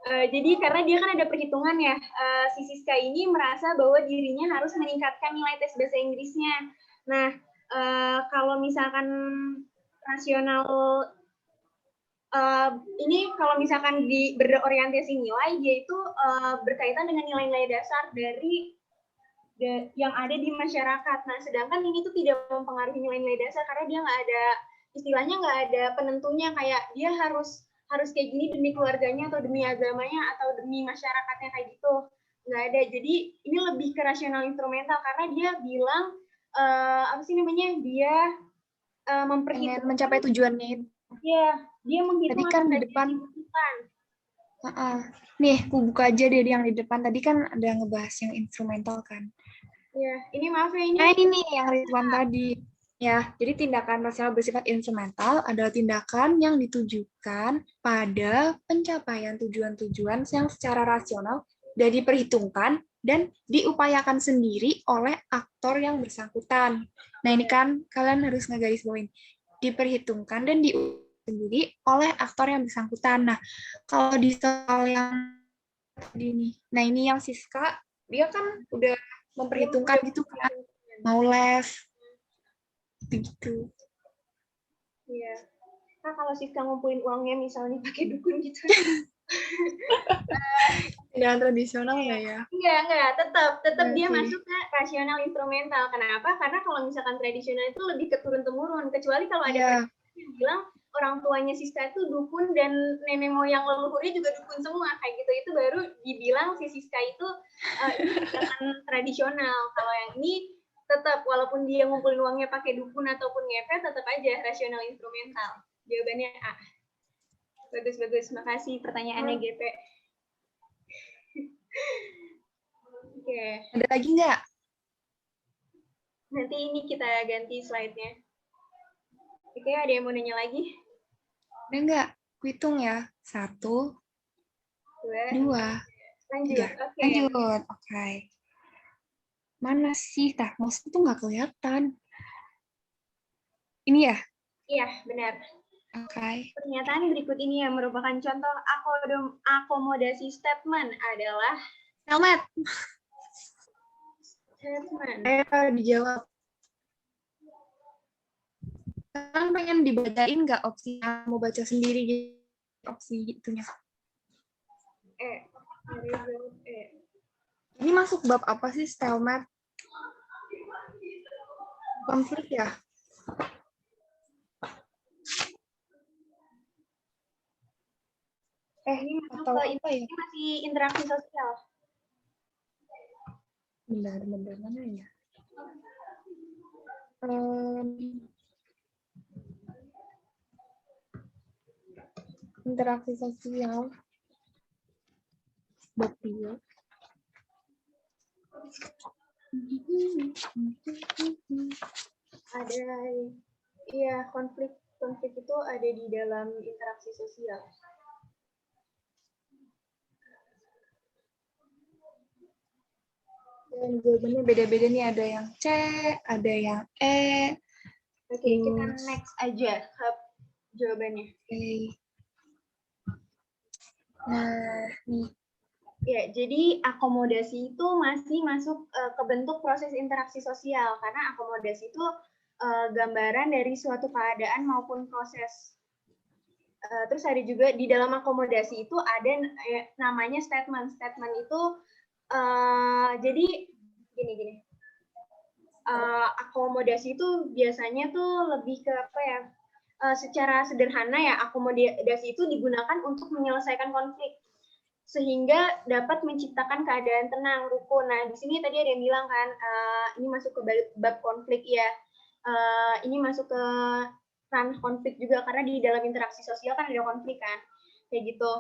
Jadi karena dia kan ada perhitungan ya. Si Siska ini merasa bahwa dirinya harus meningkatkan nilai tes bahasa Inggrisnya. Nah, kalau misalkan rasional ini kalau misalkan berorientasi nilai, dia itu berkaitan dengan nilai-nilai dasar dari yang ada di masyarakat. Nah, sedangkan ini tuh tidak mempengaruhi nilai-nilai dasar karena dia nggak ada, istilahnya nggak ada penentunya kayak dia harus kayak gini demi keluarganya atau demi agamanya atau demi masyarakatnya kayak gitu. Nggak ada. Jadi ini lebih ke rasional instrumental karena dia bilang apa sih namanya? Dia memperhitungkan mencapai tujuannya itu. Iya, dia menghitung. Tadi kan di depan. Nih, aku buka aja deh yang di depan. Tadi kan ada ngebahas yang instrumental kan. Iya, ini maaf ya ini. Nah, ini nih yang Ridwan tadi. Ya, jadi tindakan rasional bersifat instrumental adalah tindakan yang ditujukan pada pencapaian tujuan-tujuan yang secara rasional dan diperhitungkan dan diupayakan sendiri oleh aktor yang bersangkutan. Nah, ini kan kalian harus ngegarisbawahin. Diperhitungkan dan diupayakan sendiri oleh aktor yang bersangkutan. Nah, kalau di soal yang tadi nih, nah ini yang Siska, dia kan udah memperhitungkan gitu kan, mau les, gitu. Iya. Nah, kalau Siska ngumpulin uangnya misalnya pakai dukun gitu. Tindakan tradisional nggak ya? Enggak. Tetap dia masuk ke rasional instrumental. Kenapa? Karena kalau misalkan tradisional itu lebih ke turun-temurun. Kecuali kalau ada yang bilang orang tuanya Siska itu dukun dan nenek moyang leluhurnya juga dukun semua kayak gitu, itu baru dibilang si Siska itu ini tindakan tradisional. Kalau yang ini tetap walaupun dia ngumpulin uangnya pakai dukun ataupun ngepet, tetap aja rasional instrumental. Jawabannya A. Bagus. Makasih pertanyaannya GP. Oke. Ada lagi nggak? Nanti ini kita ganti slide-nya. Oke, ada yang mau nanya lagi? Ada nggak? Hitung ya. 1, 2, lanjut. 3. Lanjut. Oke. Mana sih? Mouse itu nggak kelihatan. Ini ya? Iya, benar. Oke. Pernyataan berikut ini yang merupakan contoh akomodasi statement adalah Selamat. Statement. Ayo dijawab. Kalian pengen dibacain nggak opsi yang mau baca sendiri, opsi itunya? Ini masuk bab apa sih, stalemate? Konflik ya? Ini masuk ke apa ya? Ini masih interaksi sosial. Benar, mana ya? Interaksi sosial. Bab 2. Ada, iya, konflik itu ada di dalam interaksi sosial. Dan jawabannya beda-beda nih, ada yang C, ada yang E. Oke, kita next aja ke jawabannya. Oke. Nah, nih. Ya, jadi akomodasi itu masih masuk ke bentuk proses interaksi sosial, karena akomodasi itu gambaran dari suatu keadaan maupun proses. Terus ada juga di dalam akomodasi itu ada namanya statement. Statement itu jadi gini. Akomodasi itu biasanya tuh lebih ke apa ya? Secara sederhana ya, akomodasi itu digunakan untuk menyelesaikan konflik sehingga dapat menciptakan keadaan tenang, rukun. Nah, di sini tadi ada yang bilang kan, ini masuk ke bab konflik ya. Ini masuk ke ranah konflik juga karena di dalam interaksi sosial kan ada konflik kan, kayak gitu.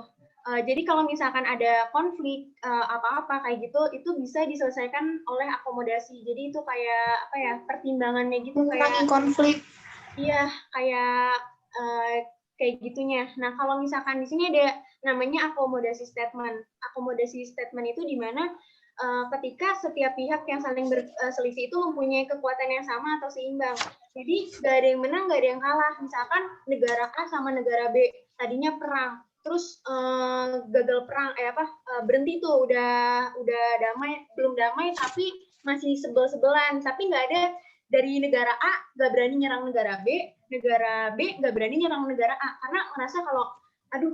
Jadi kalau misalkan ada konflik apa-apa kayak gitu, itu bisa diselesaikan oleh akomodasi. Jadi itu kayak apa ya, pertimbangannya gitu, kayak konflik. Iya, kayak gitunya. Nah, kalau misalkan di sini ada namanya akomodasi statement. Akomodasi statement itu di mana ketika setiap pihak yang saling berselisih itu mempunyai kekuatan yang sama atau seimbang. Jadi nggak ada yang menang, nggak ada yang kalah. Misalkan negara A sama negara B tadinya perang, terus gagal perang, berhenti tuh, udah damai, belum damai tapi masih sebel-sebelan, tapi nggak ada dari negara A nggak berani nyerang negara B nggak berani nyerang negara A karena merasa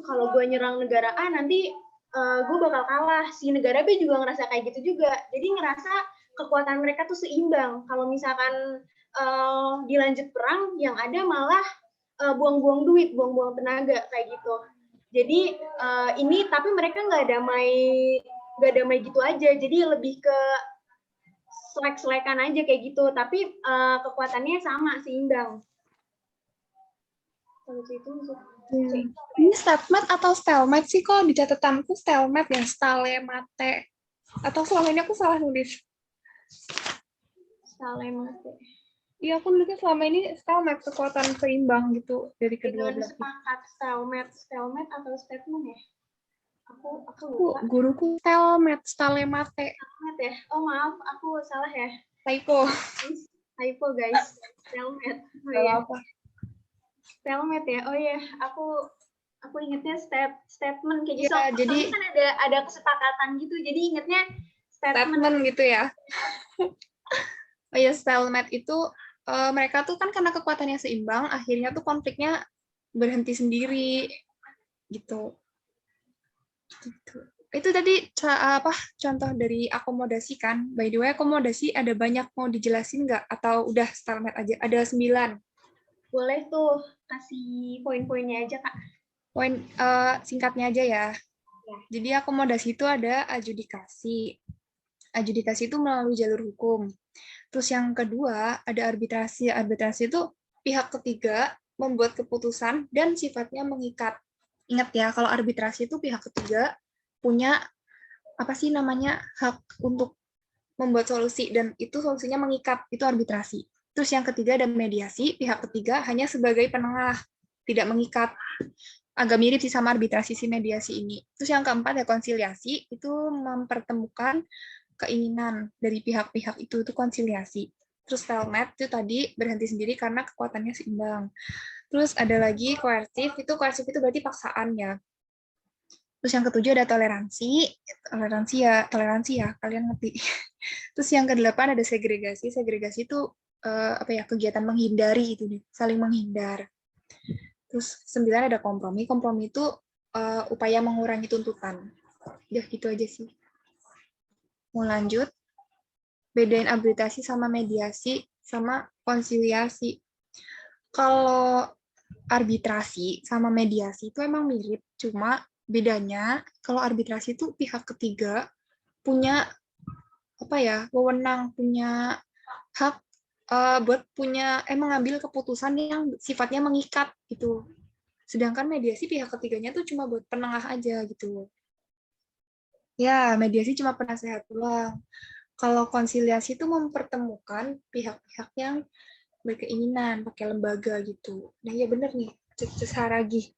kalau gue nyerang negara A nanti gue bakal kalah. Si negara B juga ngerasa kayak gitu juga. Jadi ngerasa kekuatan mereka tuh seimbang. Kalau misalkan dilanjut perang, yang ada malah buang-buang duit, buang-buang tenaga kayak gitu. Jadi ini tapi mereka nggak damai gitu aja. Jadi lebih ke selek-selekan aja kayak gitu, tapi kekuatannya sama, seimbang. Kalau itu masuk Ini stalemate atau stalemate sih? Kok di catatanku stalemate ya, stalemate. Atau selama ini aku salah nulis? Stalemate. Iya, aku nulisnya selama ini stalemate, kekuatan seimbang gitu dari kedua belah. Sepakat stalemate atau statement ya? Aku lupa. Guruku stalemate. Stalemate ya? Oh maaf, aku salah ya. Typo guys. Stalemate. Oh iya. Stalemate ya. Oh iya, aku ingatnya statement kayak gitu. Ya, jadi kan ada kesepakatan gitu. Jadi ingatnya statement gitu ya. Oh ya, stalemate itu mereka tuh kan karena kekuatannya seimbang, akhirnya tuh konfliknya berhenti sendiri gitu. Itu tadi contoh dari akomodasi kan. By the way, akomodasi ada banyak, mau dijelasin nggak? Atau udah stalemate aja? Ada 9. Boleh tuh, kasih poin-poinnya aja, Kak. Poin singkatnya aja ya. Jadi akomodasi itu ada adjudikasi. Adjudikasi itu melalui jalur hukum. Terus yang kedua ada arbitrasi. Arbitrasi itu pihak ketiga membuat keputusan dan sifatnya mengikat. Ingat ya, kalau arbitrasi itu pihak ketiga punya hak untuk membuat solusi dan itu solusinya mengikat, itu arbitrasi. Terus yang ketiga ada mediasi, pihak ketiga hanya sebagai penengah, tidak mengikat. Agak mirip sih sama arbitrasi si mediasi ini. Terus yang keempat ya konsiliasi, itu mempertemukan keinginan dari pihak-pihak itu konsiliasi. Terus stalemate itu tadi berhenti sendiri karena kekuatannya seimbang. Terus ada lagi koersif itu berarti paksaan ya. Terus yang ketujuh ada toleransi ya, kalian ngerti. Terus yang kedelapan ada segregasi. Segregasi itu kegiatan menghindari itu nih, saling menghindar. Terus 9 ada kompromi. Kompromi itu upaya mengurangi tuntutan. Ya gitu aja sih. Mau lanjut? Bedain arbitrasi sama mediasi sama konsiliasi. Kalau arbitrasi sama mediasi itu emang mirip, cuma bedanya kalau arbitrasi itu pihak ketiga punya wewenang, punya hak buat mengambil keputusan yang sifatnya mengikat gitu. Sedangkan mediasi pihak ketiganya tuh cuma buat penengah aja gitu. Ya, mediasi cuma penasehat doang. Kalau konsiliasi itu mempertemukan pihak-pihak yang berkeinginan pakai lembaga gitu. Nah ya bener nih, Saragi.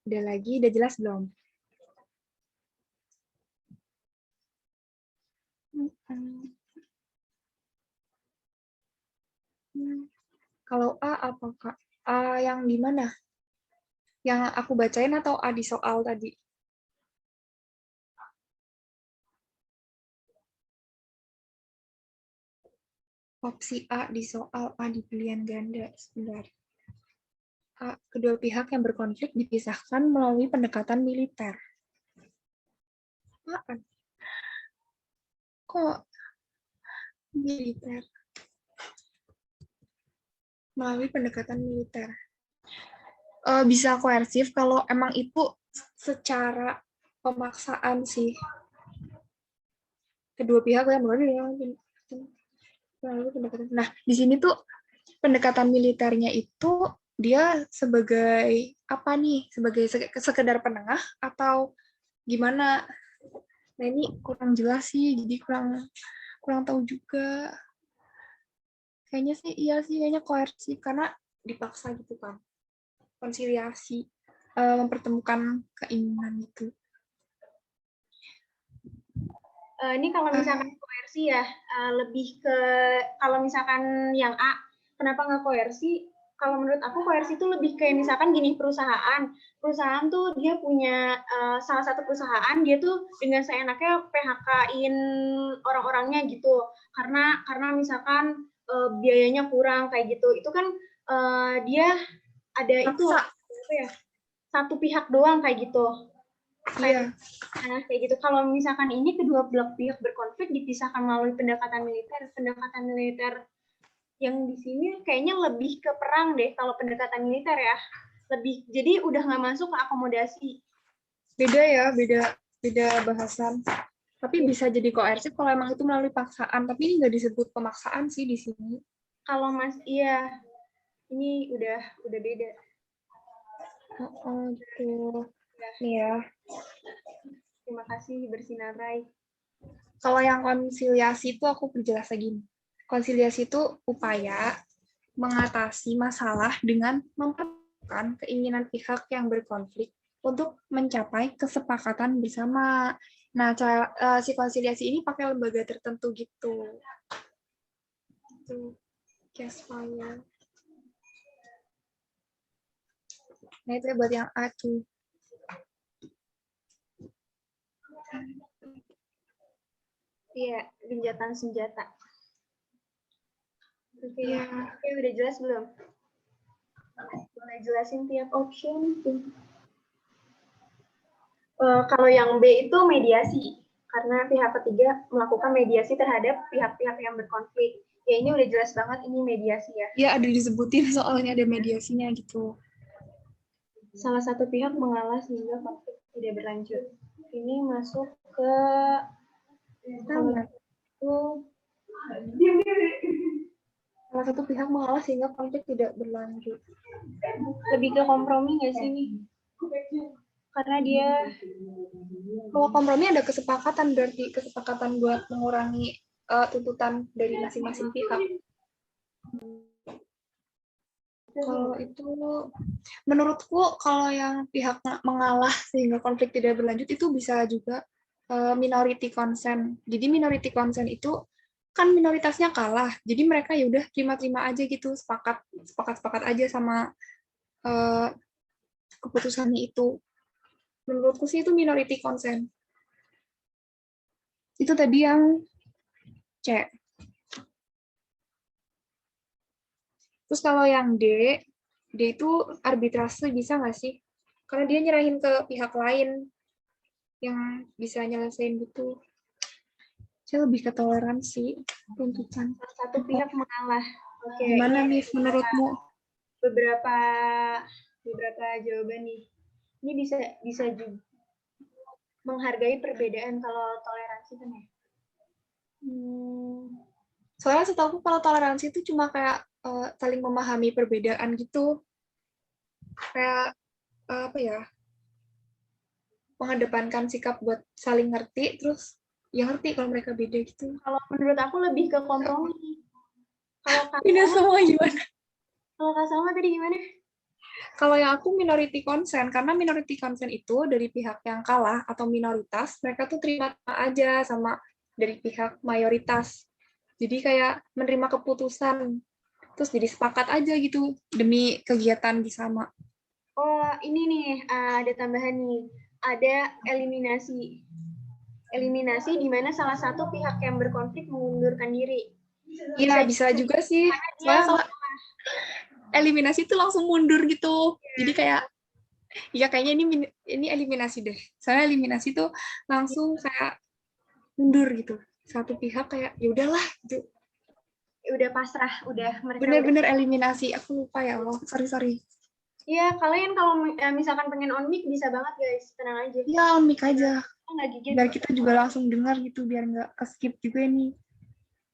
Udah jelas belum? Kalau A apa, Kak? A yang di mana? Yang aku bacain atau A di soal tadi? Opsi A di soal, A di pilihan ganda. Sebentar. A, kedua pihak yang berkonflik dipisahkan melalui pendekatan militer. Apaan? Kok militer? Melalui pendekatan militer. Bisa koersif kalau emang itu secara pemaksaan sih. Kedua pihak yang melalui pendekatan. Nah, di sini tuh pendekatan militernya itu dia sebagai apa nih? Sebagai sekedar penengah atau gimana? Nah, ini kurang jelas sih, jadi kurang tahu juga. Kayaknya sih iya sih, kayaknya koersif karena dipaksa gitu kan. Konsiliasi, mempertemukan keinginan itu. Ini kalau misalkan koersi ya, lebih ke kalau misalkan yang A, kenapa nggak koersi? Kalau menurut aku koersi itu lebih kayak misalkan gini, perusahaan tuh dia punya salah satu perusahaan dia tuh dengan seenaknya PHK-in orang-orangnya gitu, karena misalkan biayanya kurang kayak gitu, itu kan dia ada itu apa ya, satu pihak doang kayak gitu. Iya. Nah, kayak gitu. Kalau misalkan ini kedua belah pihak berkonflik dipisahkan melalui pendekatan militer yang di sini kayaknya lebih ke perang deh kalau pendekatan militer ya. Lebih, jadi udah nggak masuk ke akomodasi. Beda ya, beda bahasan. Tapi bisa jadi koersif kalau emang itu melalui paksaan. Tapi ini nggak disebut pemaksaan sih di sini. Kalau iya, ini udah beda. Gitu. Nih ya. Terima kasih bersinarai. Kalau yang konsiliasi itu aku perjelas lagi. Konsiliasi itu upaya mengatasi masalah dengan mempertemukan keinginan pihak yang berkonflik untuk mencapai kesepakatan bersama. Nah, si konsiliasi ini pakai lembaga tertentu gitu. Itu case file. Nah, itu buat yang A tuh. Iya, gencatan senjata. Oke, Ya. Oke, udah jelas belum? Boleh jelasin tiap option? Kalau yang B itu mediasi, karena pihak ketiga melakukan mediasi terhadap pihak-pihak yang berkonflik. Ya ini udah jelas banget ini mediasi ya. Ya, ada disebutin soalnya ada mediasinya gitu. Salah satu pihak mengalah sehingga konflik tidak berlanjut. Ini masuk ke kalau itu salah satu pihak mengalah sehingga konflik tidak berlanjut. Lebih ke kompromi nggak sih ini? Karena dia kalau kompromi ada kesepakatan, berarti kesepakatan buat mengurangi tuntutan dari masing-masing pihak. Kalau itu, menurutku kalau yang pihak mengalah sehingga konflik tidak berlanjut itu bisa juga minority consent. Jadi minority consent itu kan minoritasnya kalah, jadi mereka ya udah terima-terima aja gitu, sepakat aja sama keputusannya itu. Menurutku sih itu minority consent. Itu tadi yang C. Terus kalau yang D itu arbitrase bisa nggak sih? Karena dia nyerahin ke pihak lain yang bisa nyelesain gitu. Saya lebih ke toleransi tuntutan. Satu pihak mengalah. Oke. Gimana nih menurutmu? Beberapa jawaban nih. Ini bisa juga menghargai perbedaan kalau toleransi kan ya. Soalnya setahu kalau toleransi itu cuma kayak saling memahami perbedaan gitu. Kayak apa ya? Mengedepankan sikap buat saling ngerti, terus ya ngerti kalau mereka beda gitu. Kalau menurut aku lebih ke kompromi. Kalau Ini semua gimana? Kalau Kak Salma tadi gimana? Kalau yang aku minority consent, karena minority consent itu dari pihak yang kalah atau minoritas, mereka tuh terima aja sama dari pihak mayoritas. Jadi kayak menerima keputusan, terus jadi sepakat aja gitu demi kegiatan bersama. Oh, ini nih ada tambahan nih. Ada eliminasi. Eliminasi di mana salah satu pihak yang berkonflik mengundurkan diri. Iya, bisa juga sih. Soalnya kalau eliminasi itu langsung mundur gitu. Jadi kayak ya kayaknya ini eliminasi deh. Soalnya eliminasi tuh langsung kayak mundur gitu. Satu pihak kayak ya udahlah gitu. Udah pasrah, udah mereka Bener-bener eliminasi. Aku lupa ya Allah. Sorry. Iya, kalian kalau misalkan pengen on mic bisa banget guys, tenang aja. Iya, on mic aja. Nggak gigit. Biar kita juga langsung dengar gitu, biar nggak ke-skip juga nih.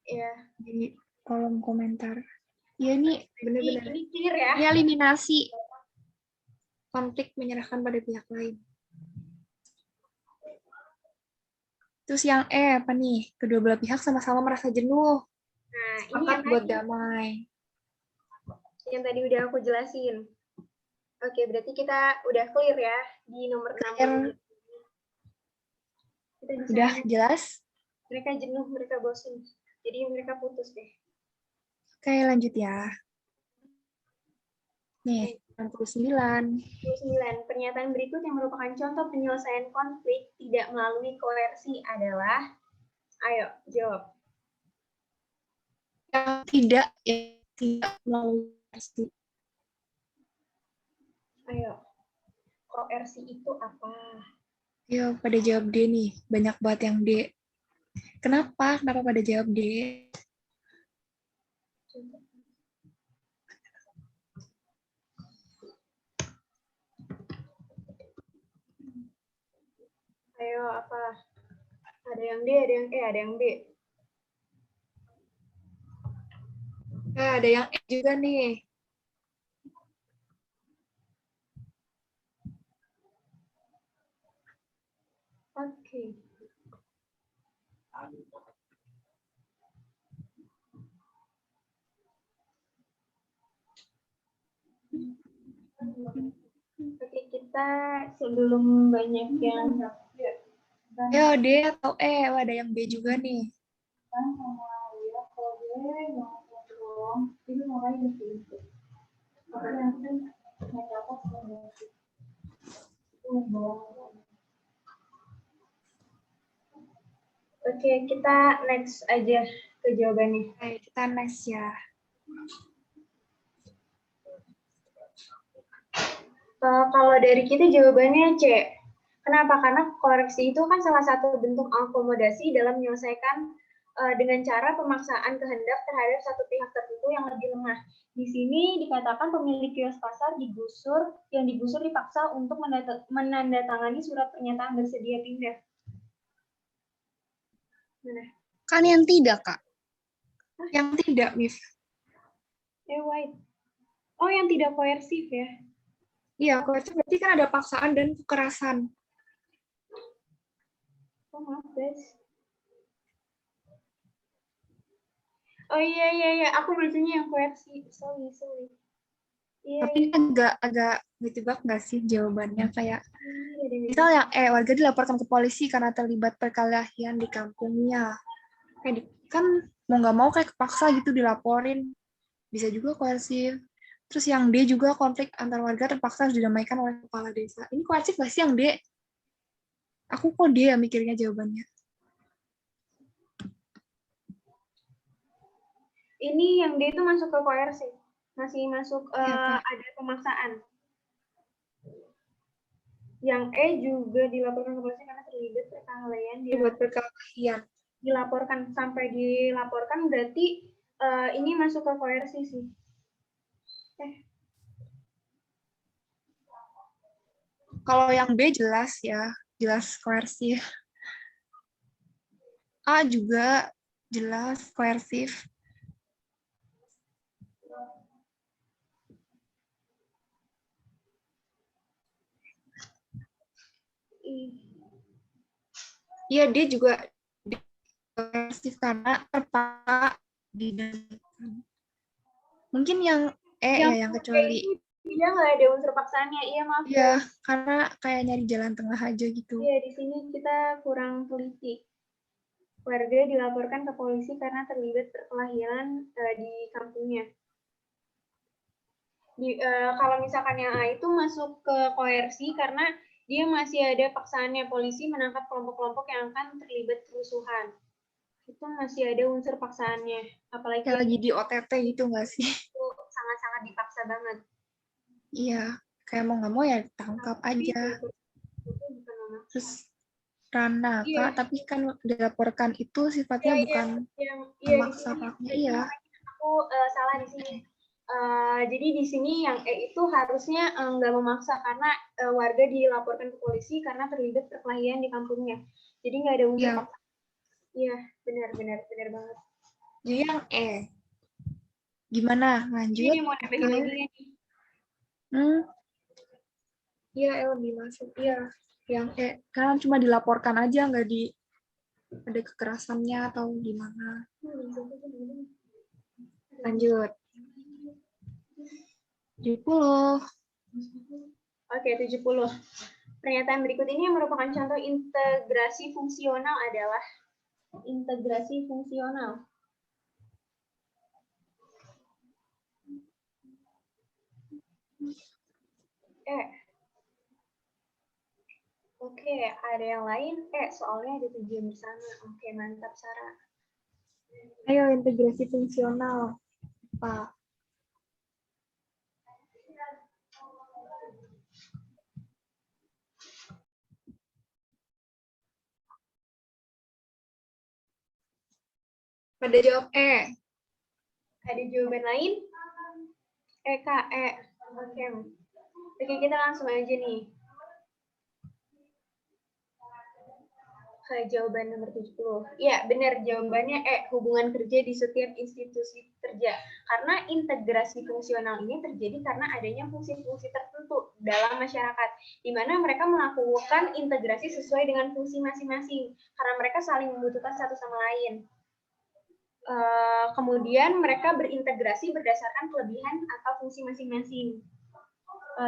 Iya. Di kolom komentar. Iya, ini bener-bener. Ini clear ya. Ini eliminasi. Konflik menyerahkan pada pihak lain. Terus yang apa nih? Kedua belah pihak sama-sama merasa jenuh. Nah, sepakat ini buat damai. Yang tadi udah aku jelasin. Oke, berarti kita udah clear ya di nomor 6. Udah jelas? Mereka jenuh, mereka bosan. Jadi mereka putus deh. Oke, lanjut ya. Nih, 69. Pernyataan berikut yang merupakan contoh penyelesaian konflik tidak melalui koersi adalah, ayo jawab. Yang tidak melalui koersi. Ayo, koersi itu apa? Ya, pada jawab D nih. Banyak banget yang D. Kenapa? Kenapa pada jawab D? Ayo, apa? Ada yang D, ada yang E, ada yang B. Ada yang E juga nih. Oke. Oke, kita sebelum banyak yang Ya, D atau E. Ada yang B juga nih. Oke, kita next aja ke jawabannya. Oke, kita next ya. Kalau dari kita jawabannya C. Kenapa? Karena koreksi itu kan salah satu bentuk akomodasi dalam menyelesaikan dengan cara pemaksaan kehendak terhadap satu pihak tertentu yang lebih lemah. Di sini dikatakan pemilik kios pasar yang digusur dipaksa untuk menandatangani surat pernyataan bersedia pindah. Mana? Kan yang tidak, Kak. Yang tidak, Miss. Wait. Oh, yang tidak koersif ya? Iya, koersif berarti kan ada paksaan dan kekerasan. Oh, maaf, guys. Oh iya, aku bacanya yang koersi. Sorry. Iya, Tapi agak ditebak nggak sih jawabannya kayak misal yang warga dilaporkan ke polisi karena terlibat perkelahian di kampungnya. Kan mau nggak mau kayak kepaksa gitu dilaporin. Bisa juga koersif. Terus yang D juga konflik antar warga terpaksa harus didamaikan oleh kepala desa. Ini koersif nggak sih yang D? Aku kok D ya mikirnya jawabannya. Ini yang D itu masuk ke koersi, masih masuk ada pemaksaan. Yang E juga dilaporkan ke polisi karena terlibat perkelahian. Sampai dilaporkan berarti ini masuk ke koersi sih. Kalau yang B jelas ya, jelas koersif. A juga jelas koersif. Iya, dia juga koersif karena terpaksa didamaikan. Mungkin yang E ya yang kecuali. Iya, nggak ada unsur paksanya. Iya, maaf. Iya, karena kayak nyari jalan tengah aja gitu. Iya, di sini kita kurang teliti. warga dilaporkan ke polisi karena terlibat perkelahian di kampungnya. Kalau misalkan yang A itu masuk ke koersi karena dia masih ada paksaannya, polisi menangkap kelompok-kelompok yang akan terlibat kerusuhan. Itu masih ada unsur paksaannya. Apalagi kayak lagi di OTT gitu nggak sih? itu sangat-sangat dipaksa banget. Iya, kayak mau nggak mau ya tangkap aja. Terus Rana, Iya. Kak, tapi kan dilaporkan itu sifatnya bukan memaksa pelakunya. Iya. Aku salah di sini. Jadi di sini yang E itu harusnya nggak memaksa karena warga dilaporkan ke polisi karena terlibat perkelahian di kampungnya. Jadi nggak ada unsur paksa. Iya, benar banget. Jadi yang E. Gimana? Lanjut? Ini mau nambahin lagi nih. Iya, lebih masuk. Iya. Yang E. Kan cuma dilaporkan aja, nggak ada kekerasannya atau gimana. Lanjut. 70. Oke, 70. Pernyataan berikut ini merupakan contoh integrasi fungsional adalah integrasi fungsional. Oke, ada yang lain? Soalnya ada tujuan bersama. Oke, mantap, Sarah. Ayo, integrasi fungsional. Pak. Pada jawab E. Ada jawaban lain? Kak, Oke. Oke, kita langsung aja nih. Ke jawaban nomor 70. Iya, benar jawabannya hubungan kerja di setiap institusi kerja. Karena integrasi fungsional ini terjadi karena adanya fungsi-fungsi tertentu dalam masyarakat, di mana mereka melakukan integrasi sesuai dengan fungsi masing-masing, karena mereka saling membutuhkan satu sama lain. Kemudian mereka berintegrasi berdasarkan kelebihan atau fungsi masing-masing.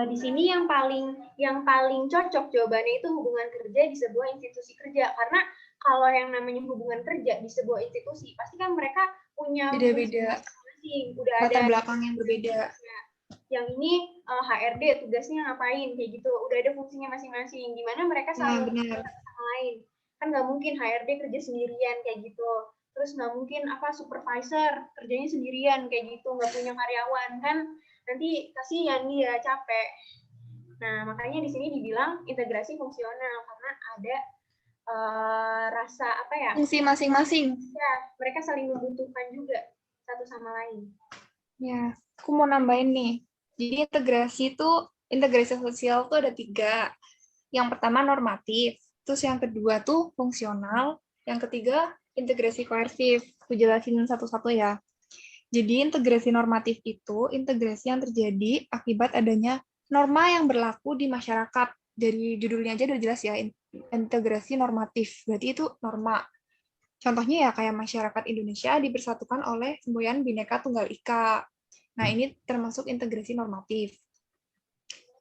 Di sini yang paling cocok jawabannya itu hubungan kerja di sebuah institusi kerja, karena kalau yang namanya hubungan kerja di sebuah institusi pasti kan mereka punya beda-beda masing-masing, udah latar ada belakang yang berbeda. Yang ini HRD tugasnya ngapain kayak gitu, udah ada fungsinya masing-masing, gimana mereka saling satu sama lain. Kan nggak mungkin HRD kerja sendirian kayak gitu, terus nggak mungkin supervisor kerjanya sendirian kayak gitu, nggak punya karyawan kan, nanti kasihan dia capek. Nah, makanya di sini dibilang integrasi fungsional karena ada rasa fungsi masing-masing. Ya, mereka saling membutuhkan juga satu sama lain. Ya, aku mau nambahin nih. Jadi integrasi sosial tuh ada 3. Yang pertama normatif, terus yang kedua tuh fungsional, yang ketiga integrasi koersif. Aku jelasin satu-satu ya. Jadi integrasi normatif itu integrasi yang terjadi akibat adanya norma yang berlaku di masyarakat. Dari judulnya aja udah jelas ya, integrasi normatif. Berarti itu norma. Contohnya ya kayak masyarakat Indonesia dipersatukan oleh semboyan Bhinneka Tunggal Ika. Nah, ini termasuk integrasi normatif.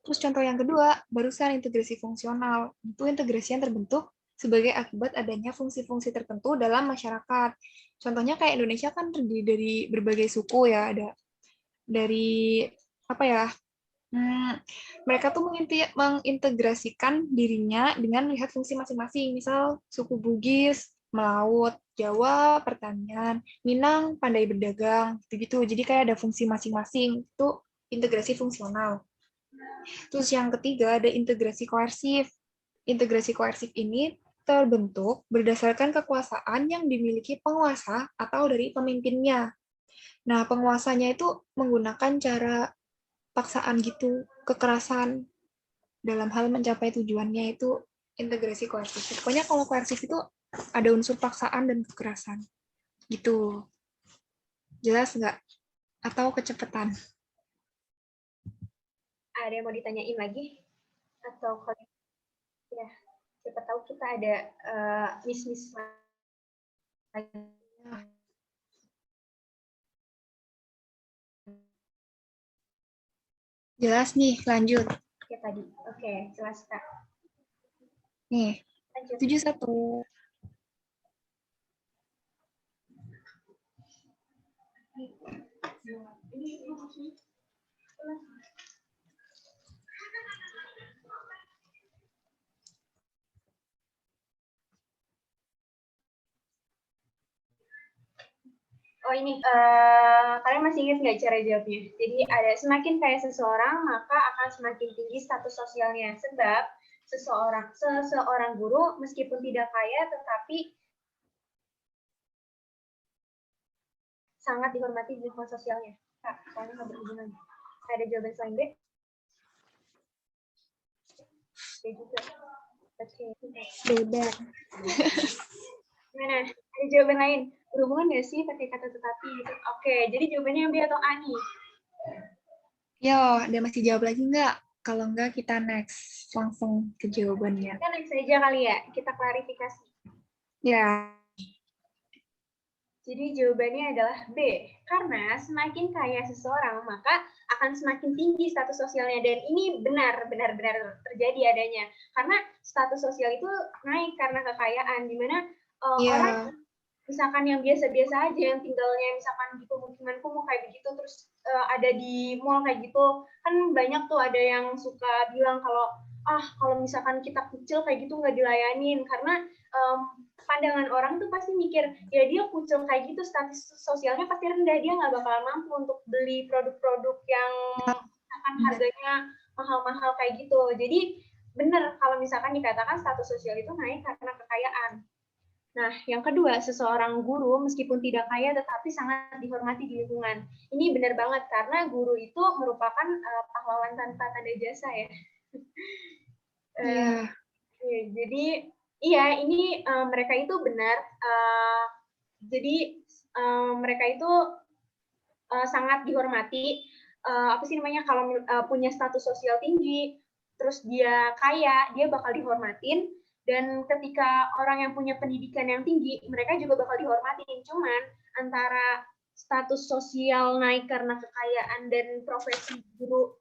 Terus contoh yang kedua, barusan integrasi fungsional. Itu integrasi yang terbentuk sebagai akibat adanya fungsi-fungsi tertentu dalam masyarakat. Contohnya kayak Indonesia kan terdiri dari berbagai suku ya, ada dari mereka tuh mengintegrasikan dirinya dengan melihat fungsi masing-masing. Misal suku Bugis melaut, Jawa pertanian, Minang pandai berdagang, gitu-gitu. Jadi kayak ada fungsi masing-masing. Itu integrasi fungsional. Terus yang ketiga ada integrasi koersif. Integrasi koersif ini terbentuk berdasarkan kekuasaan yang dimiliki penguasa atau dari pemimpinnya. Nah, penguasanya itu menggunakan cara paksaan gitu, kekerasan dalam hal mencapai tujuannya itu integrasi koersif. Pokoknya kalau koersif itu ada unsur paksaan dan kekerasan. Gitu. Jelas nggak? Atau kecepatan? Ada yang mau ditanyain lagi? Atau ya, siapa tahu kita ada miss lagi. Jelas nih, lanjut. Ya tadi. Oke, jelas Kak. Nih, 71. Oh ini, kalian masih ingat nggak cara jawabnya? Jadi ada semakin kaya seseorang, maka akan semakin tinggi status sosialnya. Sebab seseorang guru meskipun tidak kaya, tetapi sangat dihormati di lingkungan sosialnya. Kak, soalnya nggak berhubungan. Ada jawaban selain B? B juga. Oke. Bebek. Gimana? Ada jawaban lain? Berhubungan nggak sih pakai kata tetapi gitu? Oke, jadi jawabannya B atau A nih? Yo, ada masih jawab lagi nggak? Kalau nggak, kita next. Langsung ke jawabannya. Kita next aja kali ya, kita klarifikasi. Ya. Jadi jawabannya adalah B. Karena semakin kaya seseorang, maka akan semakin tinggi status sosialnya. Dan ini benar-benar terjadi adanya. Karena status sosial itu naik karena kekayaan. Dimana orang misalkan yang biasa-biasa aja, yang tinggalnya misalkan di pemukiman kumuh kayak begitu, terus ada di mall kayak gitu, kan banyak tuh ada yang suka bilang kalau misalkan kita kecil kayak gitu nggak dilayanin, karena pandangan orang tuh pasti mikir, ya dia kucel kayak gitu, status sosialnya pasti rendah, dia nggak bakalan mampu untuk beli produk-produk yang misalkan harganya mahal-mahal kayak gitu. Jadi benar kalau misalkan dikatakan status sosial itu naik karena kekayaan. Nah, yang kedua, seseorang guru meskipun tidak kaya tetapi sangat dihormati di lingkungan. Ini benar banget karena guru itu merupakan pahlawan tanpa tanda jasa ya. Jadi iya, ini mereka itu benar. Jadi mereka itu sangat dihormati. Apa sih namanya? Kalau punya status sosial tinggi, terus dia kaya, dia bakal dihormatin. Dan ketika orang yang punya pendidikan yang tinggi, mereka juga bakal dihormatin. Cuman antara status sosial naik karena kekayaan dan profesi guru,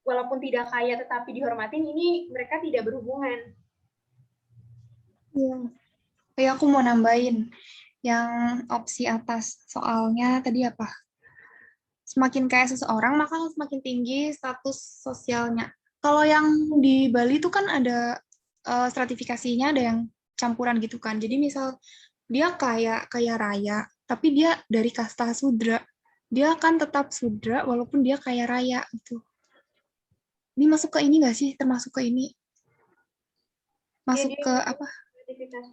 walaupun tidak kaya tetapi dihormatin, ini mereka tidak berhubungan. Iya. Aku mau nambahin yang opsi atas. Soalnya tadi apa? Semakin kaya seseorang, maka semakin tinggi status sosialnya. Kalau yang di Bali itu kan ada stratifikasinya, ada yang campuran gitu kan. Jadi misal dia kaya raya, tapi dia dari kasta sudra. Dia akan tetap sudra walaupun dia kaya raya gitu. Ini masuk ke ini nggak sih? Termasuk ke ini? Masuk ke apa?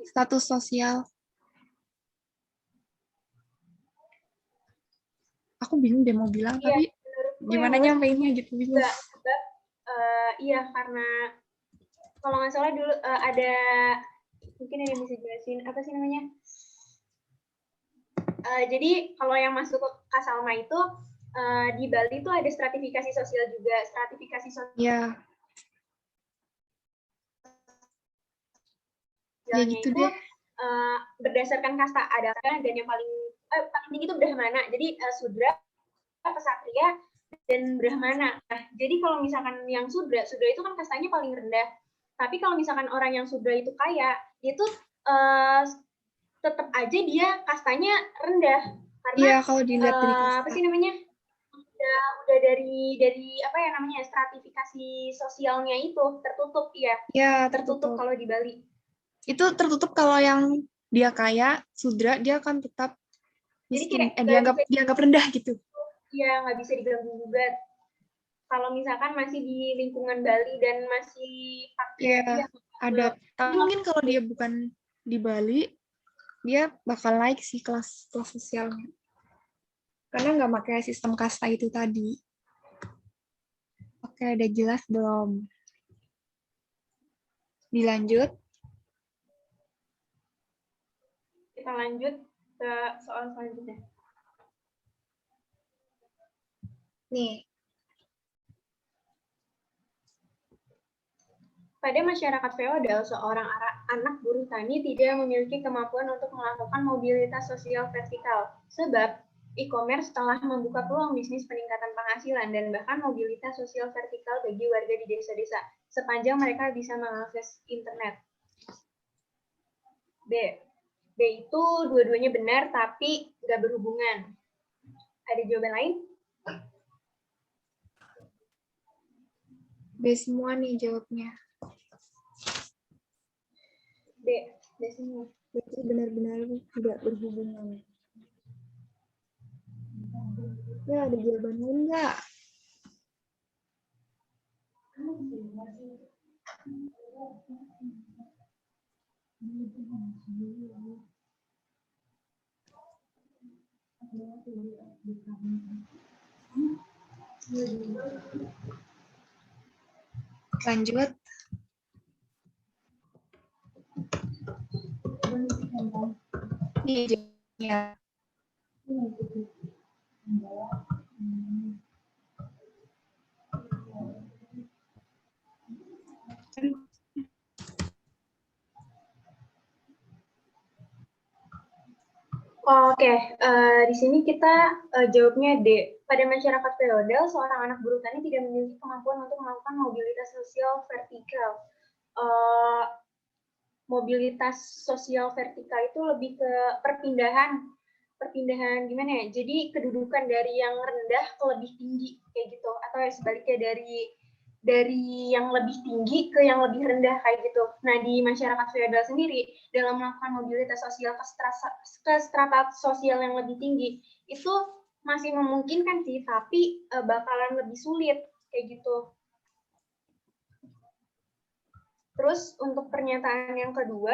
Status sosial. Aku bingung deh mau bilang, tapi gimana nyampeinnya gitu bingung. Iya, karena kalau nggak salah dulu ada, mungkin ada yang bisa jelasin apa sih namanya. Jadi kalau yang masuk ke Kasalma itu di Bali itu ada stratifikasi sosial juga, stratifikasi sosial. Ya gitu itu deh. Berdasarkan kasta ada kan, dan yang paling tinggi itu Brahmana. Jadi Sudra, Kesatria, dan Brahmana. Nah, jadi kalau misalkan yang Sudra itu kan kastanya paling rendah. Tapi kalau misalkan orang yang Sudra itu kaya, itu tetap aja dia kastanya rendah. Karena kalau dilihat dari kasta. apa sih namanya? Udah dari apa ya namanya, stratifikasi sosialnya itu tertutup ya. Ya, tertutup kalau di Bali. Itu tertutup kalau yang dia kaya, sudra, dia akan tetap miskin. Dianggap rendah gitu. Iya, nggak bisa diganggu-gugat. Kalau misalkan masih di lingkungan Bali dan masih pakai ada. Tapi mungkin kalau dia bukan di Bali, dia bakal naik sih kelas sosialnya. Karena nggak pakai sistem kasta itu tadi. Oke, udah jelas belum? Dilanjut. Kita lanjut ke soal selanjutnya. Nih. Pada masyarakat feodal, seorang anak buruh tani tidak memiliki kemampuan untuk melakukan mobilitas sosial vertikal. Sebab e-commerce telah membuka peluang bisnis peningkatan penghasilan dan bahkan mobilitas sosial vertikal bagi warga di desa-desa, sepanjang mereka bisa mengakses internet. B itu dua-duanya benar, tapi nggak berhubungan. Ada jawaban lain? B semua nih jawabnya. B semua. Itu benar-benar tidak berhubungan. Ya, ada jawaban lain nggak? Lanjut. Iya, jawabnya. Oke, di sini kita jawabnya D. Pada masyarakat feodal, seorang anak buruh tani tidak memiliki kemampuan untuk melakukan mobilitas sosial vertikal. Mobilitas sosial vertikal itu lebih ke perpindahan gimana ya? Jadi kedudukan dari yang rendah ke lebih tinggi kayak gitu, atau sebaliknya dari yang lebih tinggi ke yang lebih rendah kayak gitu. Nah, di masyarakat feodal sendiri, dalam melakukan mobilitas sosial ke strata sosial yang lebih tinggi, itu masih memungkinkan sih, tapi bakalan lebih sulit kayak gitu. Terus untuk pernyataan yang kedua,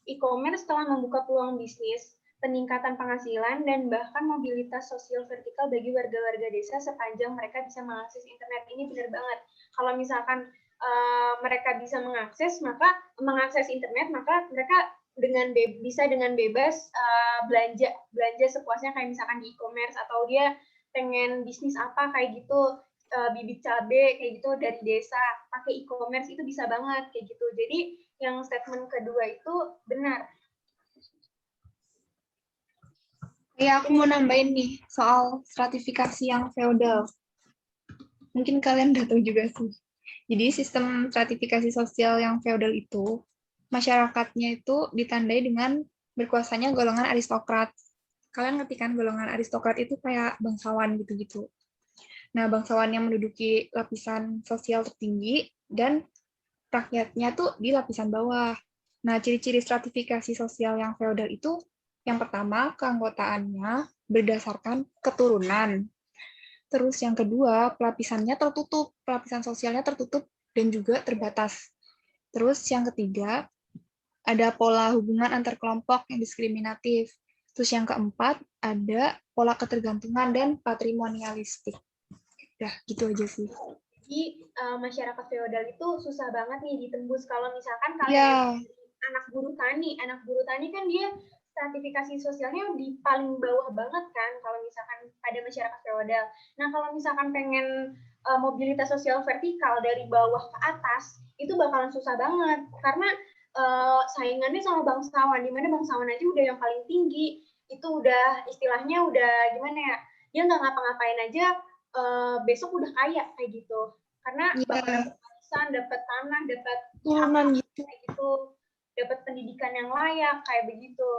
e-commerce telah membuka peluang bisnis, peningkatan penghasilan, dan bahkan mobilitas sosial vertikal bagi warga-warga desa sepanjang mereka bisa mengakses internet. Ini benar banget. Kalau misalkan mereka bisa mengakses internet, maka mereka bisa dengan bebas belanja sepuasnya, kayak misalkan di e-commerce, atau dia pengen bisnis apa kayak gitu, bibit cabe kayak gitu dari desa pakai e-commerce, itu bisa banget kayak gitu. Jadi yang statement kedua itu benar. Ya, aku mau nambahin nih soal stratifikasi yang feodal. Mungkin kalian udah tahu juga sih. Jadi sistem stratifikasi sosial yang feodal itu, masyarakatnya itu ditandai dengan berkuasanya golongan aristokrat. Kalian ngerti kan golongan aristokrat itu kayak bangsawan gitu-gitu. Nah, bangsawan yang menduduki lapisan sosial tertinggi dan rakyatnya tuh di lapisan bawah. Nah, ciri-ciri stratifikasi sosial yang feodal itu yang pertama, keanggotaannya berdasarkan keturunan. Terus yang kedua, pelapisannya tertutup, pelapisan sosialnya tertutup dan juga terbatas. Terus yang ketiga, ada pola hubungan antar kelompok yang diskriminatif. Terus yang keempat, ada pola ketergantungan dan patrimonialistik. Udah, gitu aja sih. Jadi masyarakat feodal itu susah banget nih ditembus. Kalau misalkan kalian anak buruh tani kan dia stratifikasi sosialnya di paling bawah banget kan kalau misalkan pada masyarakat feodal. Nah, kalau misalkan pengen mobilitas sosial vertikal dari bawah ke atas, itu bakalan susah banget karena saingannya sama bangsawan, dimana bangsawan aja udah yang paling tinggi, itu udah istilahnya udah gimana ya, dia nggak ngapa-ngapain aja besok udah kaya kayak gitu, karena bakal dapat warisan, dapat tanah, dapat turunan gitu. kayak gitu, dapat pendidikan yang layak kayak begitu.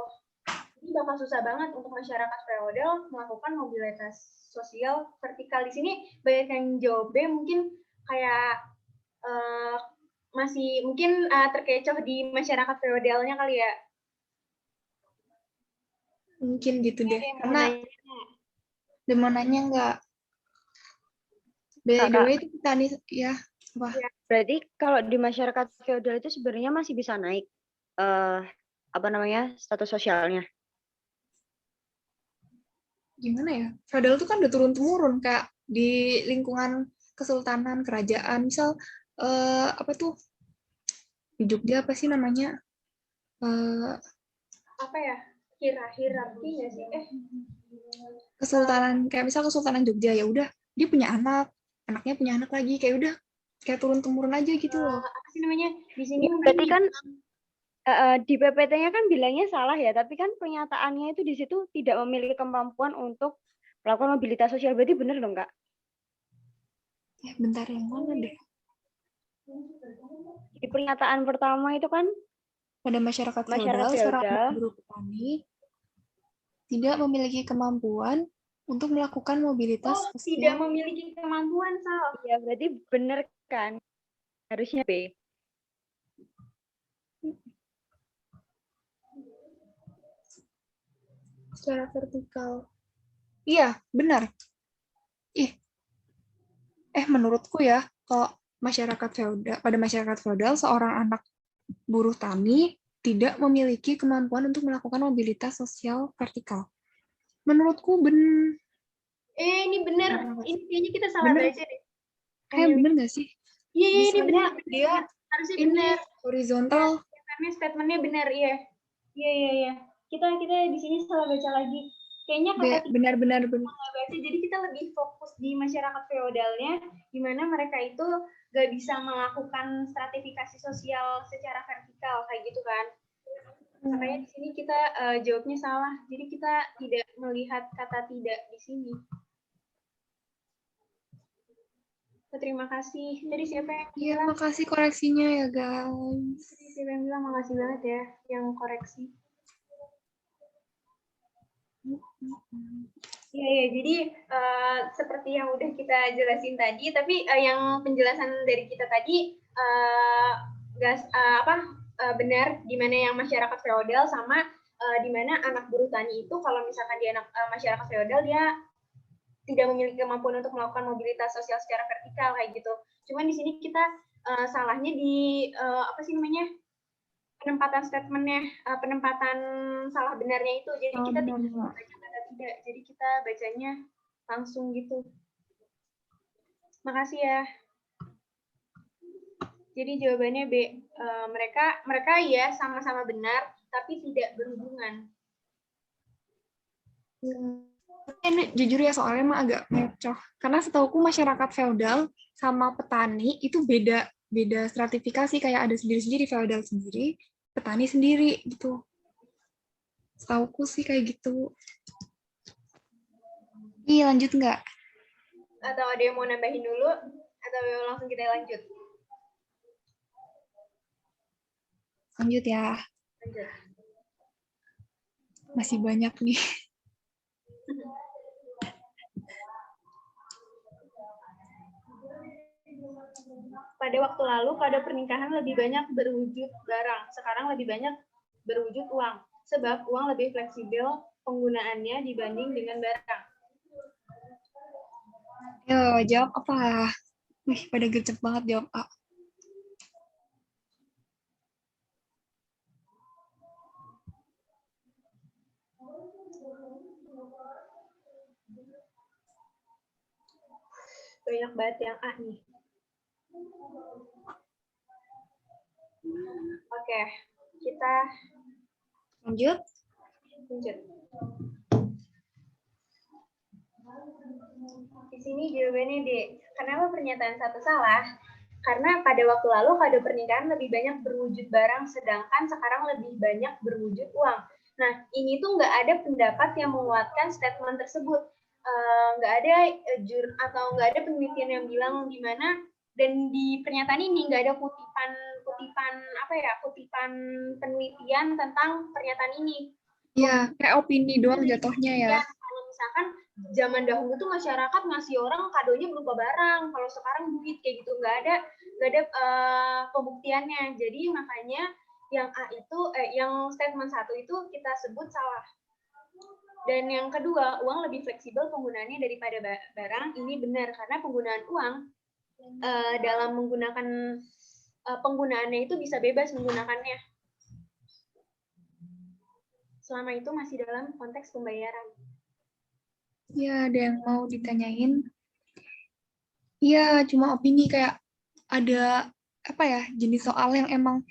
Jadi bakal susah banget untuk masyarakat feodal melakukan mobilitas sosial vertikal. Di sini banyak yang jawab B, mungkin kayak masih mungkin terkecoh di masyarakat feodalnya kali ya. Mungkin gitu deh. Karena mau nanya nggak? By the way itu petani ya. Wah. Berarti kalau di masyarakat feodal itu sebenarnya masih bisa naik status sosialnya. Gimana ya? Feodal itu kan udah turun-temurun kayak di lingkungan kesultanan, kerajaan. Misal apa tuh? Di Jogja apa sih namanya? Apa ya? Hierarkinya sih. Kesultanan kayak misal Kesultanan Jogja, ya udah dia punya anak, anaknya punya anak lagi, kayak udah kayak turun-temurun aja gitu loh. Apa sih namanya? Di sini berarti kan di PPT-nya kan bilangnya salah ya, tapi kan pernyataannya itu di situ tidak memiliki kemampuan untuk melakukan mobilitas sosial. Berarti benar dong, Kak? Ya, bentar, yang mana deh? Di pernyataan pertama itu kan pada masyarakat feodal, seorang buruh petani tidak memiliki kemampuan untuk melakukan mobilitas sosial. Tidak memiliki kemampuan, Sal. Iya, berarti benar kan? Harusnya B. Secara vertikal. Iya, benar. ih, menurutku ya, kalau pada masyarakat feodal, seorang anak buruh tani tidak memiliki kemampuan untuk melakukan mobilitas sosial vertikal. Menurutku Ini bener. Ini kayaknya kita salah bener. baca deh. Bener nggak sih? Iya, ini Bisanya bener. dia Harusnya ini bener. horizontal. Karena statementnya benar, iya. Iya. Kita di sini salah baca lagi. Kayaknya kata Benar. baca, jadi kita lebih fokus di masyarakat feodalnya, di mana mereka itu gak bisa melakukan stratifikasi sosial secara vertikal kayak gitu kan. Makanya di sini kita jawabnya salah. Jadi kita tidak melihat kata tidak di sini. Terima kasih. Tadi siapa yang bilang? Iya, makasih koreksinya ya guys. Tadi siapa yang bilang? Makasih banget ya yang koreksi. Iya, jadi seperti yang udah kita jelasin tadi, tapi yang penjelasan dari kita tadi benar, di mana yang masyarakat feodal sama di mana anak buruh tani itu, kalau misalkan dia anak masyarakat feodal, dia tidak memiliki kemampuan untuk melakukan mobilitas sosial secara vertikal kayak gitu. Cuman di sini kita salahnya di penempatan statementnya, penempatan salah benarnya itu. Jadi kita tidak baca kata tidak, jadi kita bacanya langsung gitu. Makasih ya. Jadi jawabannya B. Mereka ya sama-sama benar, tapi tidak berhubungan. Ini jujur ya, soalnya mah agak mecoh. Karena setauku masyarakat feodal sama petani itu beda stratifikasi, kayak ada sendiri-sendiri, feodal sendiri, petani sendiri gitu. Setauku sih kayak gitu. Iya, lanjut nggak? Atau ada yang mau nambahin dulu? Atau langsung kita lanjut? Lanjut ya. Lanjut. Masih banyak nih. Pada waktu lalu, kado pernikahan lebih banyak berwujud barang. Sekarang lebih banyak berwujud uang. Sebab uang lebih fleksibel penggunaannya dibanding dengan barang. Yo, jawab apa? Wih, pada gercep banget jawab A. Banyak banget yang A nih. Oke, kita lanjut. Di sini jawabannya D. Kenapa pernyataan satu salah? Karena pada waktu lalu kado pernikahan lebih banyak berwujud barang, sedangkan sekarang lebih banyak berwujud uang. Nah, ini tuh nggak ada pendapat yang menguatkan statement tersebut. Nggak ada atau nggak ada penelitian yang bilang di mana, dan di pernyataan ini nggak ada kutipan penelitian tentang pernyataan ini. Iya, kayak opini doang jatuhnya ya. Kalau misalkan zaman dahulu tuh masyarakat ngasih orang kadonya berupa barang, kalau sekarang duit kayak gitu, nggak ada pembuktiannya. Jadi makanya yang A itu yang statement 1 itu kita sebut salah. Dan yang kedua, uang lebih fleksibel penggunaannya daripada barang, ini benar karena penggunaan uang dalam menggunakan penggunaannya itu bisa bebas menggunakannya selama itu masih dalam konteks pembayaran. Iya, ada yang mau ditanyain? Iya, cuma opini, kayak ada jenis soal yang emang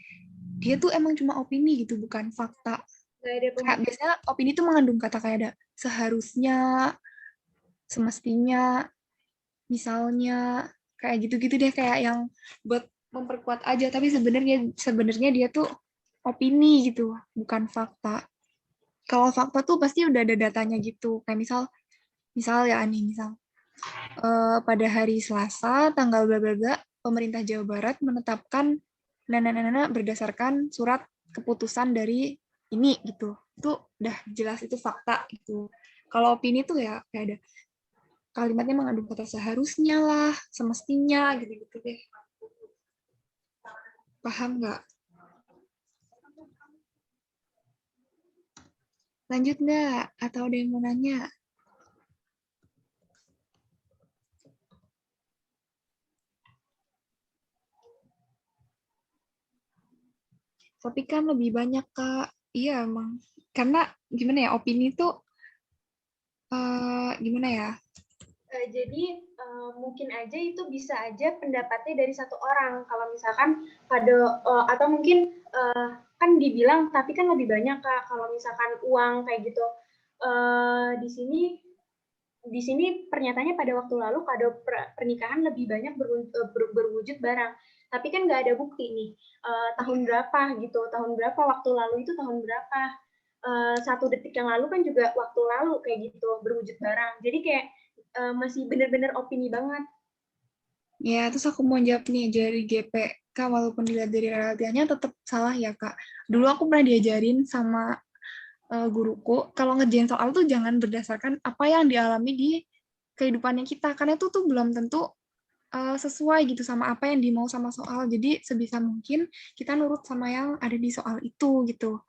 dia tuh emang cuma opini gitu, bukan fakta. Kayak biasanya opini tuh mengandung kata kayak ada seharusnya, semestinya, misalnya, kayak gitu-gitu deh, kayak yang buat memperkuat aja, tapi sebenarnya dia tuh opini gitu, bukan fakta. Kalau fakta tuh pasti udah ada datanya gitu, kayak misal pada hari Selasa tanggal bla bla bla, pemerintah Jawa Barat menetapkan berdasarkan surat keputusan dari ini gitu. Itu udah jelas itu fakta gitu. Kalau opini tuh ya kayak ada kalimatnya mengandung kata seharusnya lah, semestinya gitu-gitu deh. Paham nggak? Lanjut nggak? Atau ada yang mau nanya? Tapi kan lebih banyak, Kak. Iya, emang. Karena gimana ya, opini tuh gimana ya? Jadi mungkin aja itu bisa aja pendapatnya dari satu orang. Kalau misalkan pada atau mungkin kan dibilang tapi kan lebih banyak Kak kalau misalkan uang kayak gitu. Di sini pernyataannya pada waktu lalu kado pernikahan lebih banyak berwujud barang. Tapi kan nggak ada bukti nih tahun berapa gitu, tahun berapa waktu lalu itu tahun berapa. 1 detik yang lalu kan juga waktu lalu kayak gitu berwujud barang. Jadi kayak masih bener-bener opini banget. Ya, terus aku mau jawab nih dari GPK, walaupun dilihat dari realitianya tetap salah ya, Kak. Dulu aku pernah diajarin sama guruku, kalau ngerjain soal tuh jangan berdasarkan apa yang dialami di kehidupannya kita, karena itu tuh belum tentu sesuai gitu sama apa yang dimau sama soal. Jadi sebisa mungkin kita nurut sama yang ada di soal itu gitu.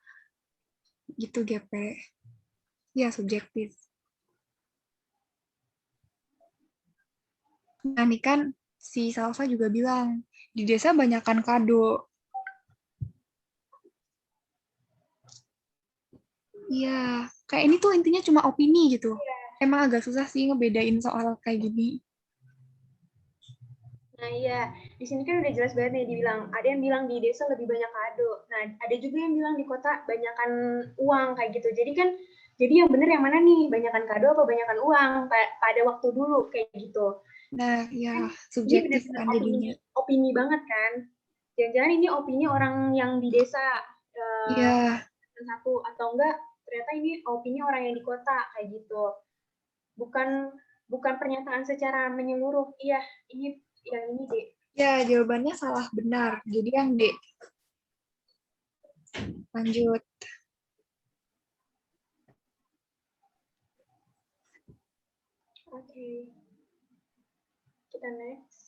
Gitu GP. Ya, subjektif. Nah, ini kan si Salsa juga bilang, di desa banyakkan kado. Iya, kayak ini tuh intinya cuma opini gitu. Emang agak susah sih ngebedain soal kayak gini. Nah iya, di sini kan udah jelas banget nih dibilang, ada yang bilang di desa lebih banyak kado. Nah, ada juga yang bilang di kota banyakan uang kayak gitu. Jadi yang bener yang mana nih? Banyakan kado apa banyakan uang pada waktu dulu kayak gitu. Nah, ya Kan ini subjektif benar-benar kan opini jadinya. opini banget kan. Jangan-jangan ini opini orang yang di desa Iya, satu atau enggak ternyata ini opini orang yang di kota kayak gitu. Bukan bukan pernyataan secara menyeluruh. Iya, ini yang ini deh. ya jawabannya salah benar. Jadi yang D. Lanjut. Oke, kita next.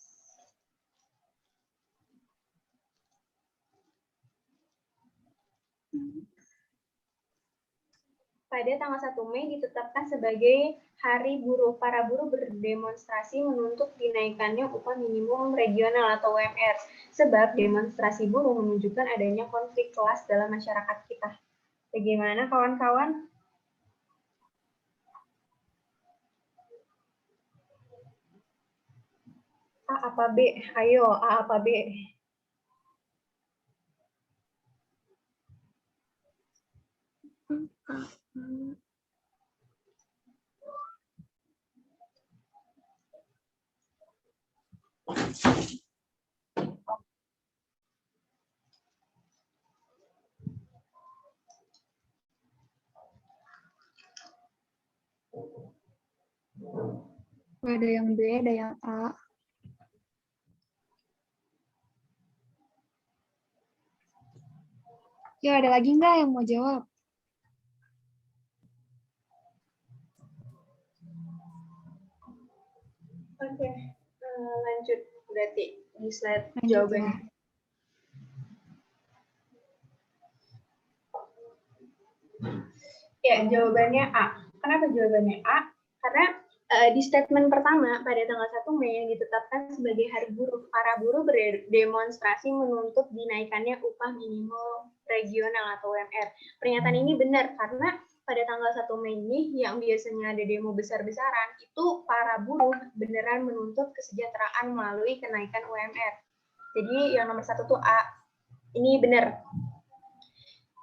Pada tanggal 1 Mei ditetapkan sebagai Hari Buruh. Para buruh berdemonstrasi menuntut dinaikannya upah minimum regional atau UMR. Sebab demonstrasi buruh menunjukkan adanya konflik kelas dalam masyarakat kita. Bagaimana kawan-kawan? A apa B? Ayo, A apa B? Ada yang B, ada yang A. Ya, ada lagi nggak yang mau jawab? Oke, lanjut berarti di slide Lanjut jawabannya. Ya, jawabannya A. Kenapa jawabannya A? Karena di statement pertama pada tanggal 1 Mei yang ditetapkan sebagai Hari Buruh, para buruh berdemonstrasi menuntut dinaikannya upah minimum regional atau UMR. Pernyataan ini benar karena pada tanggal 1 Mei ini yang biasanya ada demo besar-besaran, itu para buruh beneran menuntut kesejahteraan melalui kenaikan UMR. Jadi yang nomor 1 tuh A. Ini benar.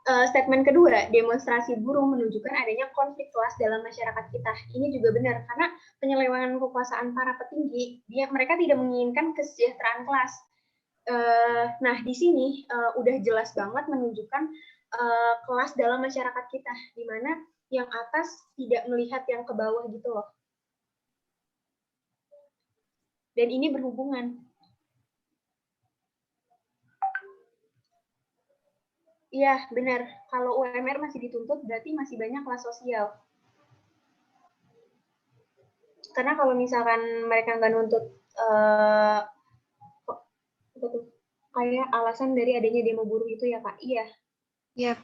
Statement kedua, demonstrasi buruh menunjukkan adanya konflik kelas dalam masyarakat kita. Ini juga benar, karena penyelewengan kekuasaan para petinggi, mereka tidak menginginkan kesejahteraan kelas. Nah, di sini udah jelas banget menunjukkan kelas dalam masyarakat kita, di mana yang atas tidak melihat yang ke bawah gitu loh. Dan ini berhubungan. Iya, benar. Kalau UMR masih dituntut, berarti masih banyak kelas sosial. Karena kalau misalkan mereka nggak nuntut kayak alasan dari adanya demo buruh itu ya Kak? Iya. Ya,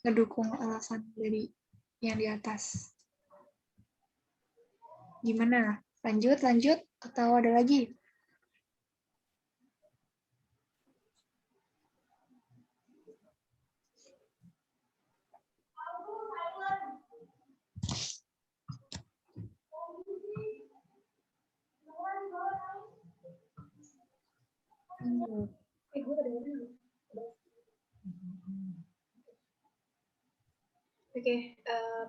ngedukung alasan dari yang di atas. Gimana? Lanjut, atau ada lagi? Oke,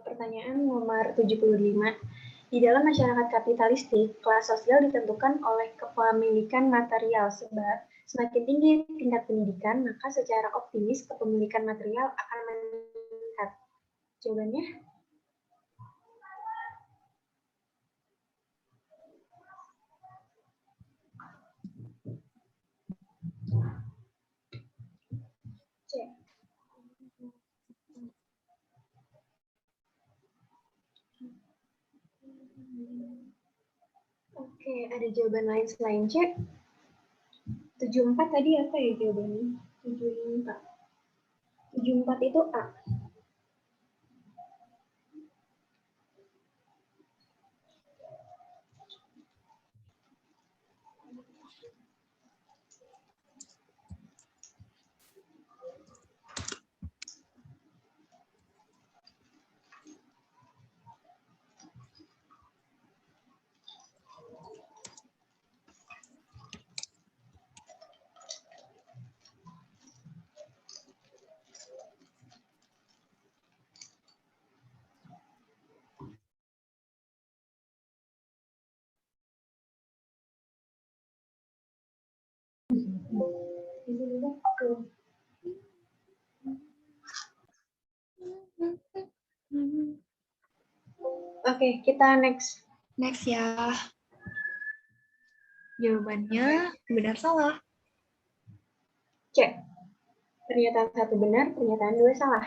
pertanyaan nomor 75. Di dalam masyarakat kapitalistik, kelas sosial ditentukan oleh kepemilikan material, sebab semakin tinggi tingkat pendidikan, maka secara optimis kepemilikan material akan meningkat. Jawabannya? C. Oke, ada jawaban lain selain C? 74 tadi apa ya jawabannya? 74. 74 itu A. Oke, kita next. Next ya. Jawabannya benar salah. C. Pernyataan 1 benar, pernyataan 2 salah.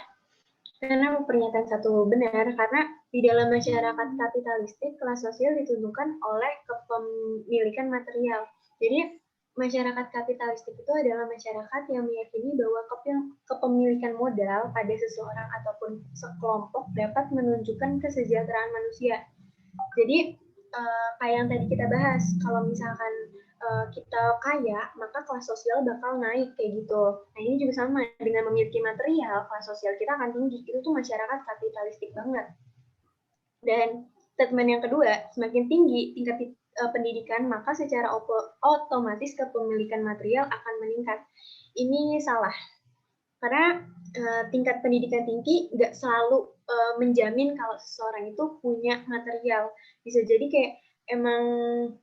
Kenapa pernyataan 1 benar? Karena di dalam masyarakat kapitalistik, kelas sosial ditentukan oleh kepemilikan material. Jadi, masyarakat kapitalistik itu adalah masyarakat yang meyakini bahwa kepemilikan modal pada seseorang ataupun sekelompok dapat menunjukkan kesejahteraan manusia. Jadi, kayak yang tadi kita bahas, kalau misalkan kita kaya, maka kelas sosial bakal naik kayak gitu. Nah, ini juga sama dengan memiliki material, kelas sosial kita akan tinggi. Itu tuh masyarakat kapitalistik banget. Dan statement yang kedua, semakin tinggi tingkat pendidikan, maka secara otomatis kepemilikan material akan meningkat. Ini salah. Karena tingkat pendidikan tinggi nggak selalu menjamin kalau seseorang itu punya material. Bisa jadi kayak emang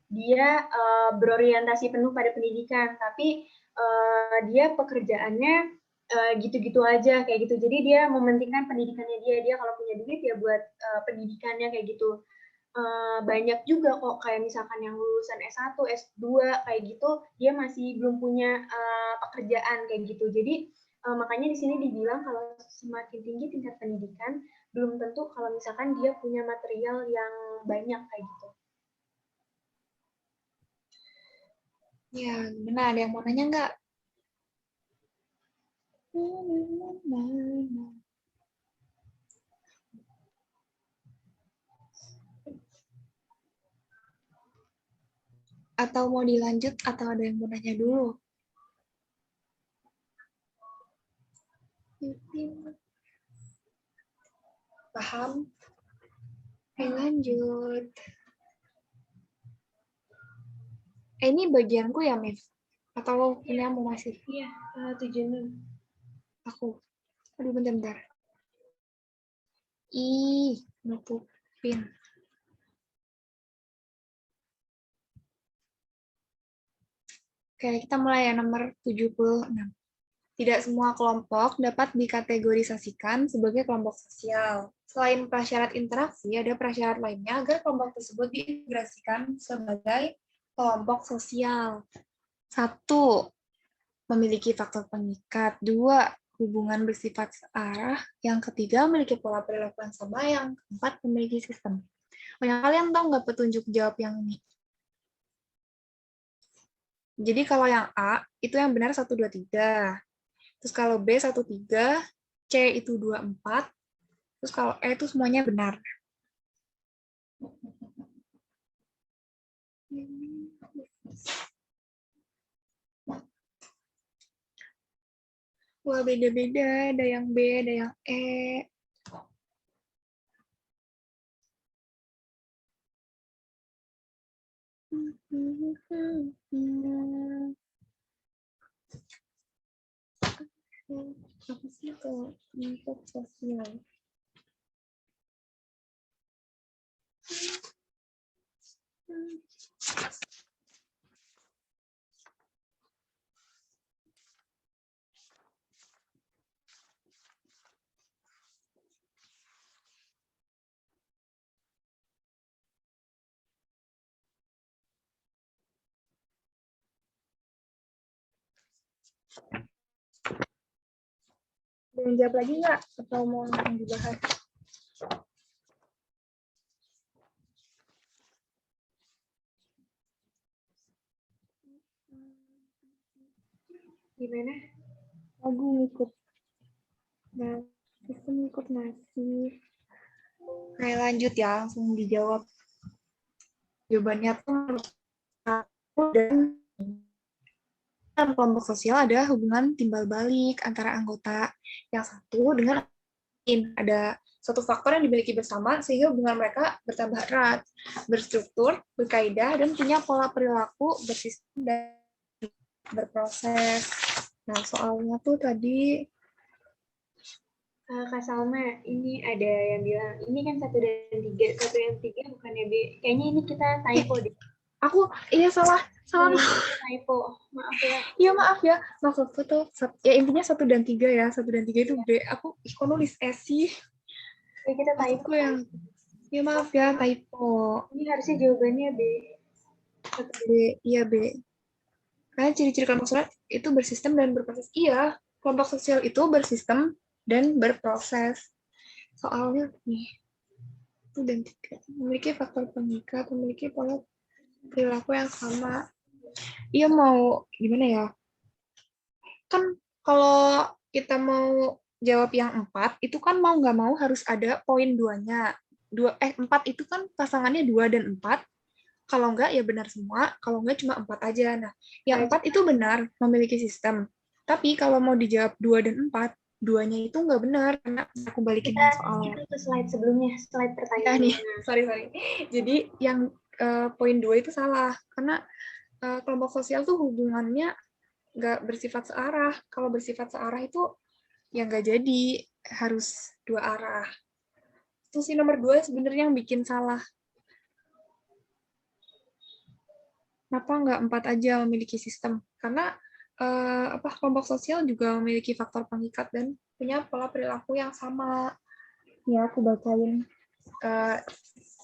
dia berorientasi penuh pada pendidikan, tapi dia pekerjaannya gitu-gitu aja kayak gitu. Jadi dia mementingkan pendidikannya dia kalau punya duit ya buat pendidikannya kayak gitu. Banyak juga kok kayak misalkan yang lulusan S1, S2 kayak gitu, dia masih belum punya pekerjaan kayak gitu. Jadi makanya di sini dibilang kalau semakin tinggi tingkat pendidikan, belum tentu kalau misalkan dia punya material yang banyak kayak gitu. Ya, benar. Ada yang mau nanya nggak? Atau mau dilanjut, atau ada yang mau nanya dulu? Paham? Ayo lanjut. Ini bagianku ya, Miss? Atau ini mau masih? Iya, 76. Aku. Aduh, bentar-bentar. Ih, nutupin. Oke, kita mulai ya nomor 76. Tidak semua kelompok dapat dikategorisasikan sebagai kelompok sosial. Selain prasyarat interaksi, ada prasyarat lainnya agar kelompok tersebut diintegrasikan sebagai kelompok sosial. 1. Memiliki faktor pengikat. 2. Hubungan bersifat searah. Yang ketiga, memiliki pola perilaku yang sama. Yang keempat, memiliki sistem. Banyak kalian tahu nggak petunjuk jawab yang ini? Jadi kalau yang A, itu yang benar 1, 2, 3. Terus kalau B 1, 3, C itu 2, 4. Terus kalau E itu semuanya benar. Wah, beda-beda. Ada yang B, ada yang E. Apa sih kelompok sosial? Mau jawab lagi nggak? Atau mau langsung dibahas? Gimana? Aku ngikut. Nah, sistem ngikut ngasih. Kayak lanjut ya, langsung dijawab. Jawabannya tuh dan dalam kelompok sosial ada hubungan timbal balik antara anggota yang satu dengan lain. Ada satu faktor yang dimiliki bersama sehingga hubungan mereka bertambah erat, berstruktur, berkaidah, dan punya pola perilaku bersistem dan berproses. Nah, soalnya tuh tadi Kak Salma, ini ada yang bilang, ini kan 1 dan 3, 1 dan 3 bukannya B. Kayaknya ini kita typo deh. Iya salah. Typo, maaf ya. Iya maaf ya, maksudku tuh, ya intinya 1 dan 3 ya, 1 dan 3 itu B. Aku kok nulis S sih. Ya, kita typo. Maksudku yang, ya maaf ya, typo. Ini harusnya jawabannya B. Iya B. Karena ciri-ciri kelompok sosial itu bersistem dan berproses. Iya, kelompok sosial itu bersistem dan berproses. Soalnya nih, 1 dan 3 memiliki faktor pengikat, memiliki pola perilaku yang sama. Iya mau gimana ya? Kan kalau kita mau jawab yang 4, itu kan mau nggak mau harus ada poin 2-nya. 4 itu kan pasangannya 2 dan 4. Kalau nggak ya benar semua, kalau nggak cuma 4 aja. Nah, yang 4 itu benar, memiliki sistem. Tapi kalau mau dijawab 2 dan 4, 2-nya itu nggak benar, karena aku balikin soalnya. Itu ke slide sebelumnya, slide pertanyaan. Ya nih, sorry. Jadi yang poin 2 itu salah, karena kelompok sosial tuh hubungannya nggak bersifat searah. Kalau bersifat searah itu ya nggak jadi, harus 2 arah. Itu sih nomor 2 sebenarnya yang bikin salah. Kenapa nggak 4 aja memiliki sistem? Karena kelompok sosial juga memiliki faktor pengikat dan punya pola perilaku yang sama. Ya, aku bacain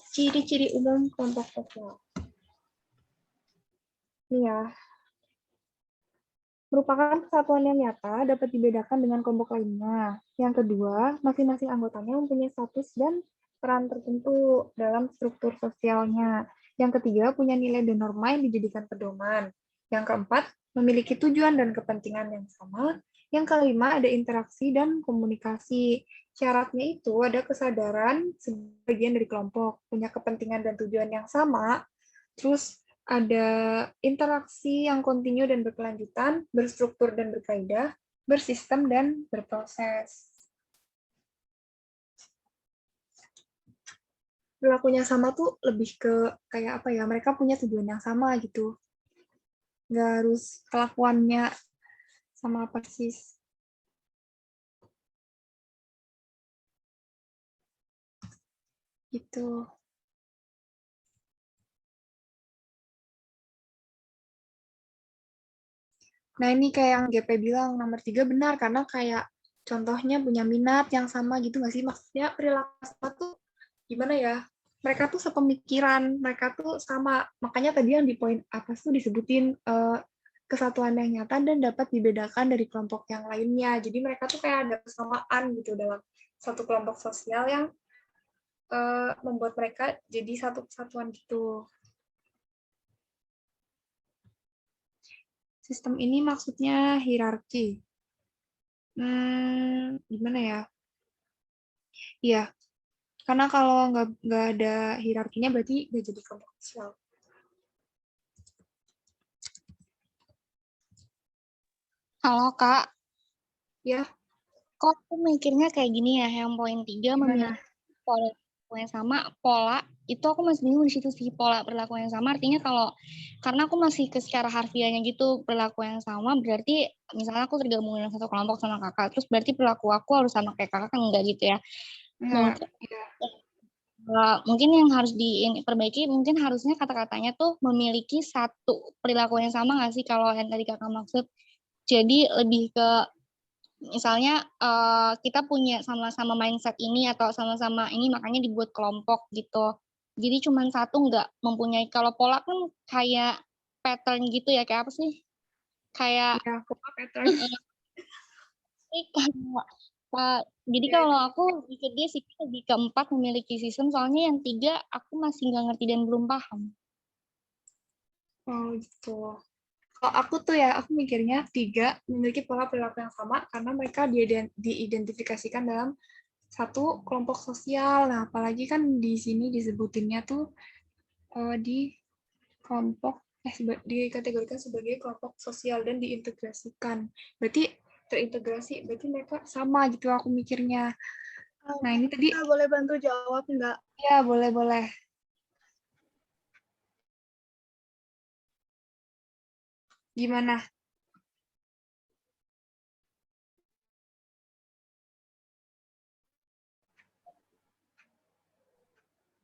ciri-ciri umum kelompok sosial. Ini ya. Merupakan kesatuan yang nyata dapat dibedakan dengan kelompok lainnya. Yang kedua, masing-masing anggotanya mempunyai status dan peran tertentu dalam struktur sosialnya. Yang ketiga, punya nilai dan norma yang dijadikan pedoman. Yang keempat, memiliki tujuan dan kepentingan yang sama. Yang kelima, ada interaksi dan komunikasi. Syaratnya itu ada kesadaran sebagian dari kelompok, punya kepentingan dan tujuan yang sama, terus ada interaksi yang kontinu dan berkelanjutan, berstruktur dan berkaidah, bersistem dan berproses. Perilakunya sama tuh lebih ke kayak apa ya, mereka punya tujuan yang sama gitu. Nggak harus kelakuannya sama persis. Gitu. Nah ini kayak yang GP bilang, nomor 3 benar, karena kayak contohnya punya minat yang sama gitu nggak sih? Maksudnya perilaku sama tuh gimana ya? Mereka tuh sepemikiran, mereka tuh sama. Makanya tadi yang di poin atas tuh disebutin kesatuan yang nyata dan dapat dibedakan dari kelompok yang lainnya. Jadi mereka tuh kayak ada kesamaan gitu dalam satu kelompok sosial yang membuat mereka jadi satu kesatuan gitu. Sistem ini maksudnya hierarki. Gimana ya? Iya, karena kalau nggak ada hierarkinya berarti nggak jadi kelompok sosial. Halo Kak, Ya, kok aku mikirnya kayak gini ya, yang poin 3 memiliki pola yang sama, pola itu aku masih bingung di situ sih, pola perilaku yang sama artinya karena aku masih ke secara harfiahnya gitu, perilaku yang sama berarti misalnya aku tergabung dalam satu kelompok sama kakak, terus berarti perilaku aku harus sama kayak kakak, kan enggak gitu ya. Enggak. Mungkin yang harus diperbaiki, mungkin harusnya kata-katanya tuh memiliki satu perilaku yang sama nggak sih, kalau yang tadi kakak maksud. Jadi lebih ke misalnya kita punya sama-sama mindset ini atau sama-sama ini makanya dibuat kelompok gitu. Jadi cuma satu nggak mempunyai, kalau pola kan kayak pattern gitu ya, kayak apa sih? Kayak Ya, pola pattern. jadi Ya, kalau aku ikut dia sih lebih keempat memiliki sistem, soalnya yang tiga aku masih nggak ngerti dan belum paham. oh gitu. Kalau aku tuh ya, aku mikirnya 3 memiliki pola perilaku yang sama karena mereka diidentifikasikan dalam satu kelompok sosial. Nah, apalagi kan di sini disebutinnya tuh di kelompok dikategorikan sebagai kelompok sosial dan diintegrasikan. Berarti terintegrasi, berarti mereka sama gitu aku mikirnya. Nah, ini tadi boleh bantu jawab nggak? ya boleh. Gimana?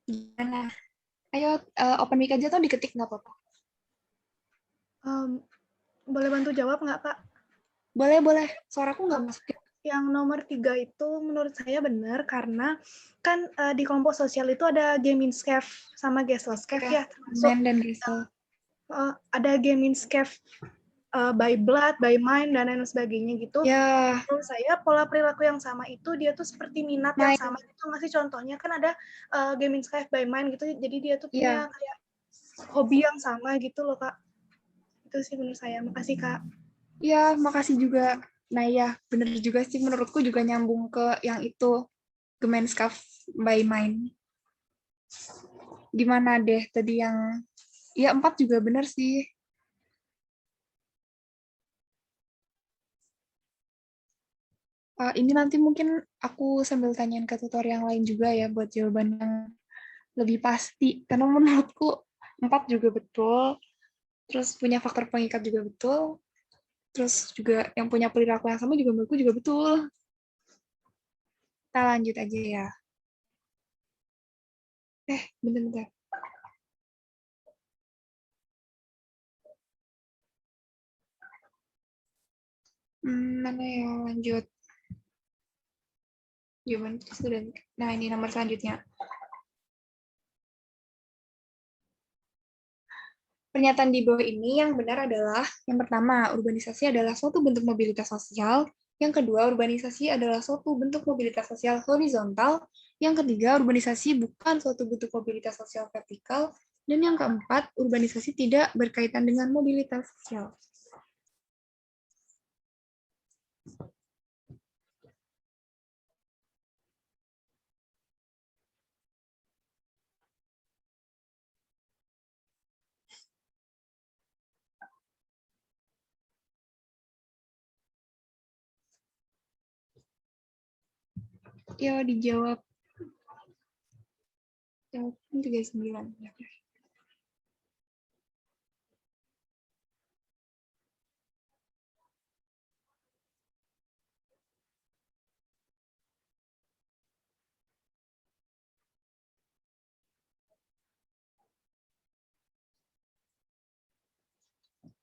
Gimana? Ayo open mic aja atau diketik nggak apa-apa. Boleh bantu jawab nggak, Kak? Boleh. Suaraku nggak masuk. Yang nomor 3 itu menurut saya benar karena kan di kelompok sosial itu ada Geminskef sama Gesellskef ya. Men dan Gisel. Ada Geminskef by blood, by mind, dan lain sebagainya gitu. Ya. Menurut saya pola perilaku yang sama itu dia tuh seperti minat yang sama gitu nggak sih? Contohnya kan ada Geminskef by mind gitu, jadi dia tuh punya kayak hobi yang sama gitu loh, Kak. Itu sih menurut saya. Makasih, Kak. Ya, makasih juga. Nah ya, bener juga sih menurutku juga nyambung ke yang itu, Gemenskaf by Mind. Gimana deh tadi yang, ya 4 juga bener sih. Ini nanti mungkin aku sambil tanyain ke tutor yang lain juga ya buat jawaban yang lebih pasti. Karena menurutku 4 juga betul, terus punya faktor pengikat juga betul, terus juga yang punya perilaku yang sama juga menurutku juga betul. Kita lanjut aja ya. Bentar. Mana ya lanjut. Jawaban sudah. Nah, ini nomor selanjutnya. Pernyataan di bawah ini yang benar adalah, yang pertama, urbanisasi adalah suatu bentuk mobilitas sosial. Yang kedua, urbanisasi adalah suatu bentuk mobilitas sosial horizontal. Yang ketiga, urbanisasi bukan suatu bentuk mobilitas sosial vertikal. Dan yang keempat, urbanisasi tidak berkaitan dengan mobilitas sosial. Ya, dijawab. Jawab 39.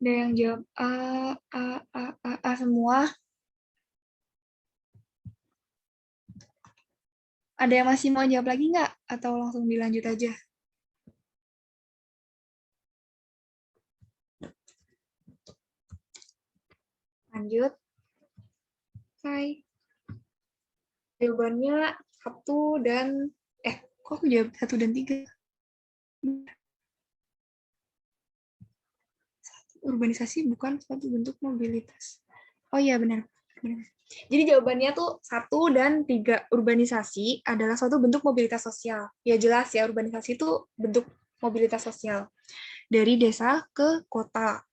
Ada yang jawab A semua. Ada yang masih mau jawab lagi nggak? Atau langsung dilanjut aja? Lanjut. Hai. Jawabannya 1 dan... kok aku jawab 1 dan 3? Urbanisasi bukan suatu bentuk mobilitas. Oh iya, benar. Jadi jawabannya tuh 1 dan 3. Urbanisasi adalah suatu bentuk mobilitas sosial. Ya jelas ya, urbanisasi itu bentuk mobilitas sosial. Dari desa ke kota.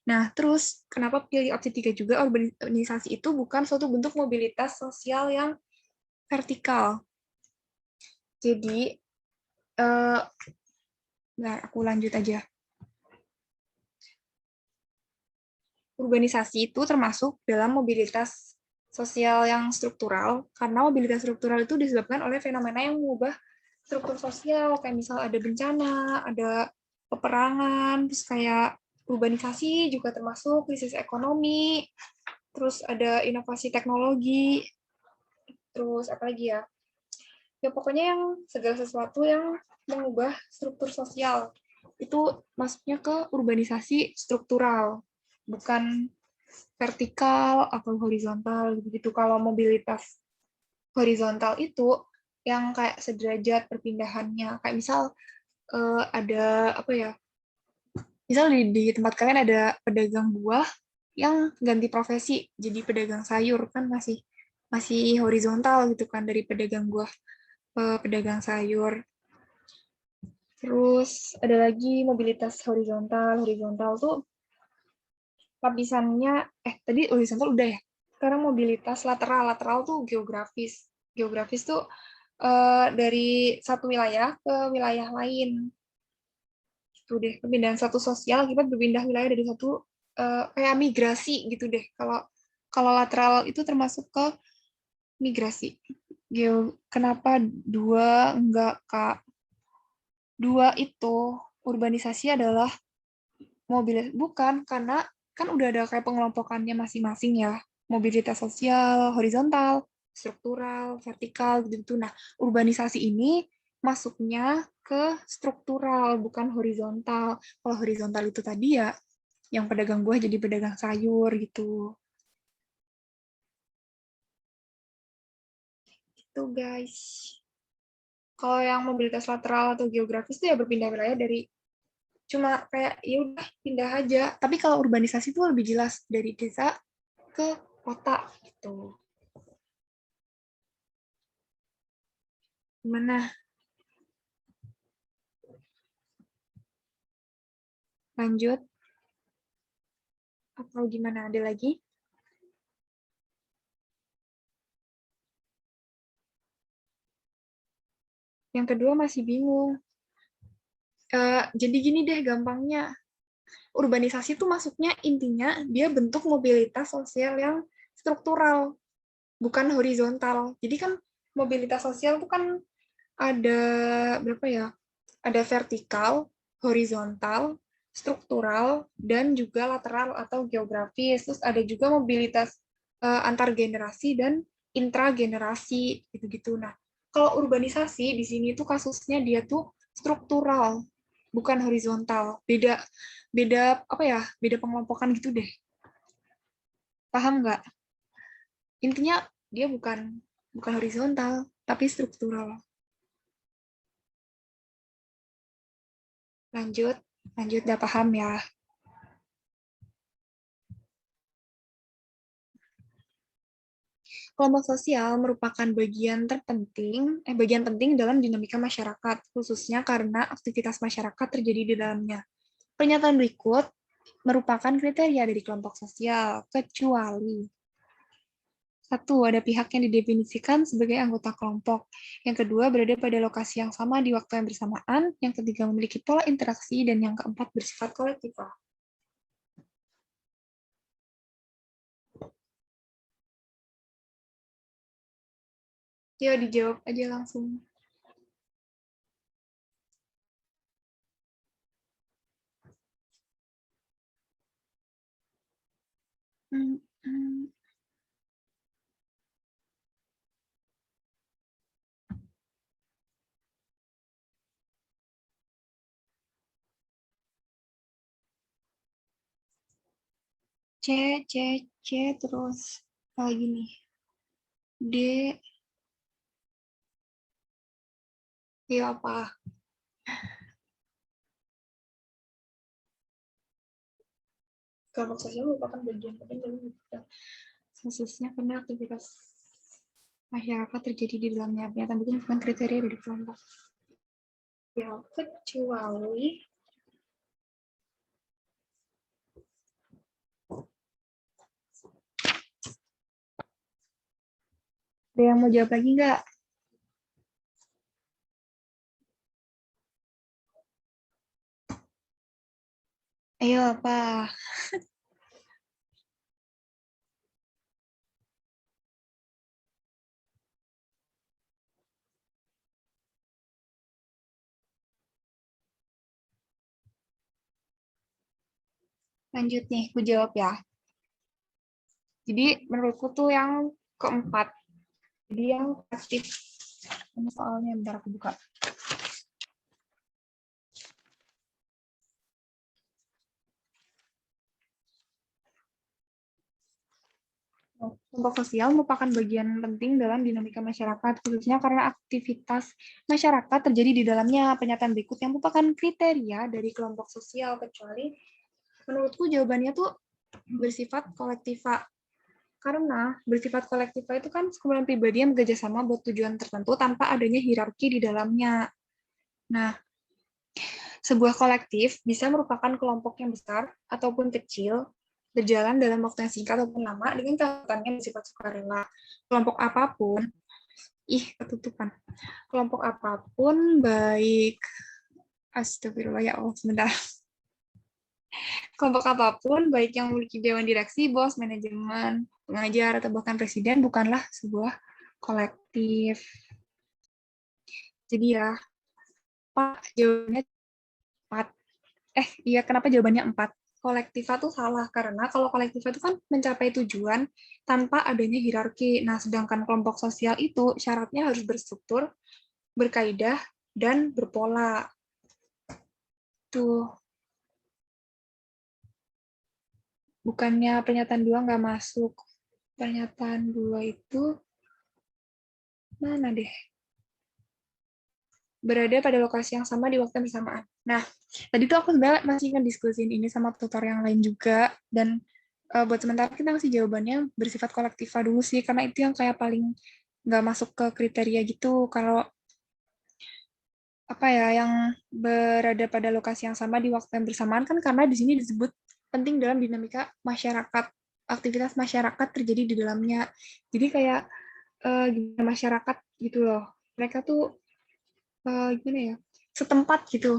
Nah, terus kenapa pilih opsi 3 juga? Urbanisasi itu bukan suatu bentuk mobilitas sosial yang vertikal. Jadi, nah, aku lanjut aja. Urbanisasi itu termasuk dalam mobilitas sosial yang struktural, karena mobilitas struktural itu disebabkan oleh fenomena yang mengubah struktur sosial, kayak misal ada bencana, ada peperangan, terus kayak urbanisasi juga termasuk krisis ekonomi, terus ada inovasi teknologi, terus apa lagi ya? Ya pokoknya yang segala sesuatu yang mengubah struktur sosial itu masuknya ke urbanisasi struktural, bukan vertikal atau horizontal gitu. Kalau mobilitas horizontal itu yang kayak sederajat perpindahannya, kayak misal ada apa ya? Misal di tempat kalian ada pedagang buah yang ganti profesi jadi pedagang sayur, kan masih masih horizontal gitu kan, dari pedagang buah pedagang sayur. Terus ada lagi mobilitas horizontal. Horizontal tuh lapisannya, tadi horizontal udah ya. Sekarang mobilitas lateral. Lateral tuh geografis. Geografis tuh dari satu wilayah ke wilayah lain. Itu deh, perpindahan satu sosial akibat berpindah wilayah dari satu kayak migrasi gitu deh. Kalau kalau lateral itu termasuk ke migrasi. Kenapa dua enggak, Kak? Dua itu urbanisasi adalah mobilitas, bukan, karena kan udah ada kayak pengelompokannya masing-masing ya, mobilitas sosial, horizontal, struktural, vertikal gitu. Nah, urbanisasi ini masuknya ke struktural, bukan horizontal. Kalau horizontal itu tadi ya yang pedagang buah jadi pedagang sayur gitu. Itu guys. Kalau yang mobilitas lateral atau geografis itu ya berpindah wilayah dari cuma kayak ya udah pindah aja. Tapi kalau urbanisasi itu lebih jelas dari desa ke kota gitu. Gimana? Lanjut atau gimana? Ada lagi? Yang kedua masih bingung. Jadi gini deh gampangnya. Urbanisasi itu masuknya intinya dia bentuk mobilitas sosial yang struktural, bukan horizontal. Jadi kan mobilitas sosial itu kan ada berapa ya? Ada vertikal, horizontal, struktural, dan juga lateral atau geografis. Terus ada juga mobilitas antar generasi dan intragenerasi gitu-gitu. Nah, kalau urbanisasi di sini tuh kasusnya dia tuh struktural, bukan horizontal. Beda beda apa ya? Beda pengelompokan gitu deh. Paham nggak? Intinya dia bukan bukan horizontal, tapi struktural. Lanjut, lanjut, udah paham ya. Kelompok sosial merupakan bagian penting dalam dinamika masyarakat, khususnya karena aktivitas masyarakat terjadi di dalamnya. Pernyataan berikut merupakan kriteria dari kelompok sosial, kecuali satu, ada pihak yang didefinisikan sebagai anggota kelompok. Yang kedua, berada pada lokasi yang sama di waktu yang bersamaan. Yang ketiga, memiliki pola interaksi. Dan yang keempat, bersifat kolektif. Ya, dijawab aja langsung. Hmm, hmm. C, C, C, terus lagi nih. D, ya apa? Kelompok sosial merupakan bagian penting dari khususnya karena aktivitas masyarakat terjadi di dalamnya. Pernyataan itu bukan kriteria dari kelompok. Ya, kecuali ada yang mau jawab lagi nggak? Ayo apa? Lanjut nih, aku jawab ya. Jadi menurutku tuh yang keempat. Jadi yang aktif. Ini soalnya bentar aku buka. Kelompok sosial merupakan bagian penting dalam dinamika masyarakat, khususnya karena aktivitas masyarakat terjadi di dalamnya. Pernyataan berikut yang merupakan kriteria dari kelompok sosial, kecuali menurutku jawabannya tuh bersifat kolektiva. Karena bersifat kolektiva itu kan sekumpulan pribadi yang bekerja sama buat tujuan tertentu tanpa adanya hierarki di dalamnya. Nah, sebuah kolektif bisa merupakan kelompok yang besar ataupun kecil, berjalan dalam waktu yang singkat ataupun lama dengan catatan yang bersifat sukarela. Kelompok apapun, ketutupan. Kelompok apapun, baik, astagfirullah ya Allah, sebentar. Kelompok apapun, baik yang memiliki dewan direksi, bos, manajemen, pengajar, atau bahkan presiden, bukanlah sebuah kolektif. Jadi ya, Pak, jawabannya 4. Iya, kenapa jawabannya 4? Kolektiva tuh salah, karena kalau kolektiva itu kan mencapai tujuan tanpa adanya hierarki. Nah, sedangkan kelompok sosial itu syaratnya harus berstruktur, berkaidah, dan berpola. Tuh. Bukannya pernyataan 2 nggak masuk. Pernyataan 2 itu mana deh? Berada pada lokasi yang sama di waktu yang bersamaan. Nah, tadi tuh aku sebenarnya masih ngediskusin ini sama tutor yang lain juga, dan buat sementara kita masih jawabannya bersifat kolektiva dulu sih, karena itu yang kayak paling nggak masuk ke kriteria gitu. Kalau apa ya, yang berada pada lokasi yang sama di waktu yang bersamaan kan karena di sini disebut penting dalam dinamika masyarakat, aktivitas masyarakat terjadi di dalamnya. Jadi kayak masyarakat gitu loh. Mereka tuh gimana ya, setempat gitu.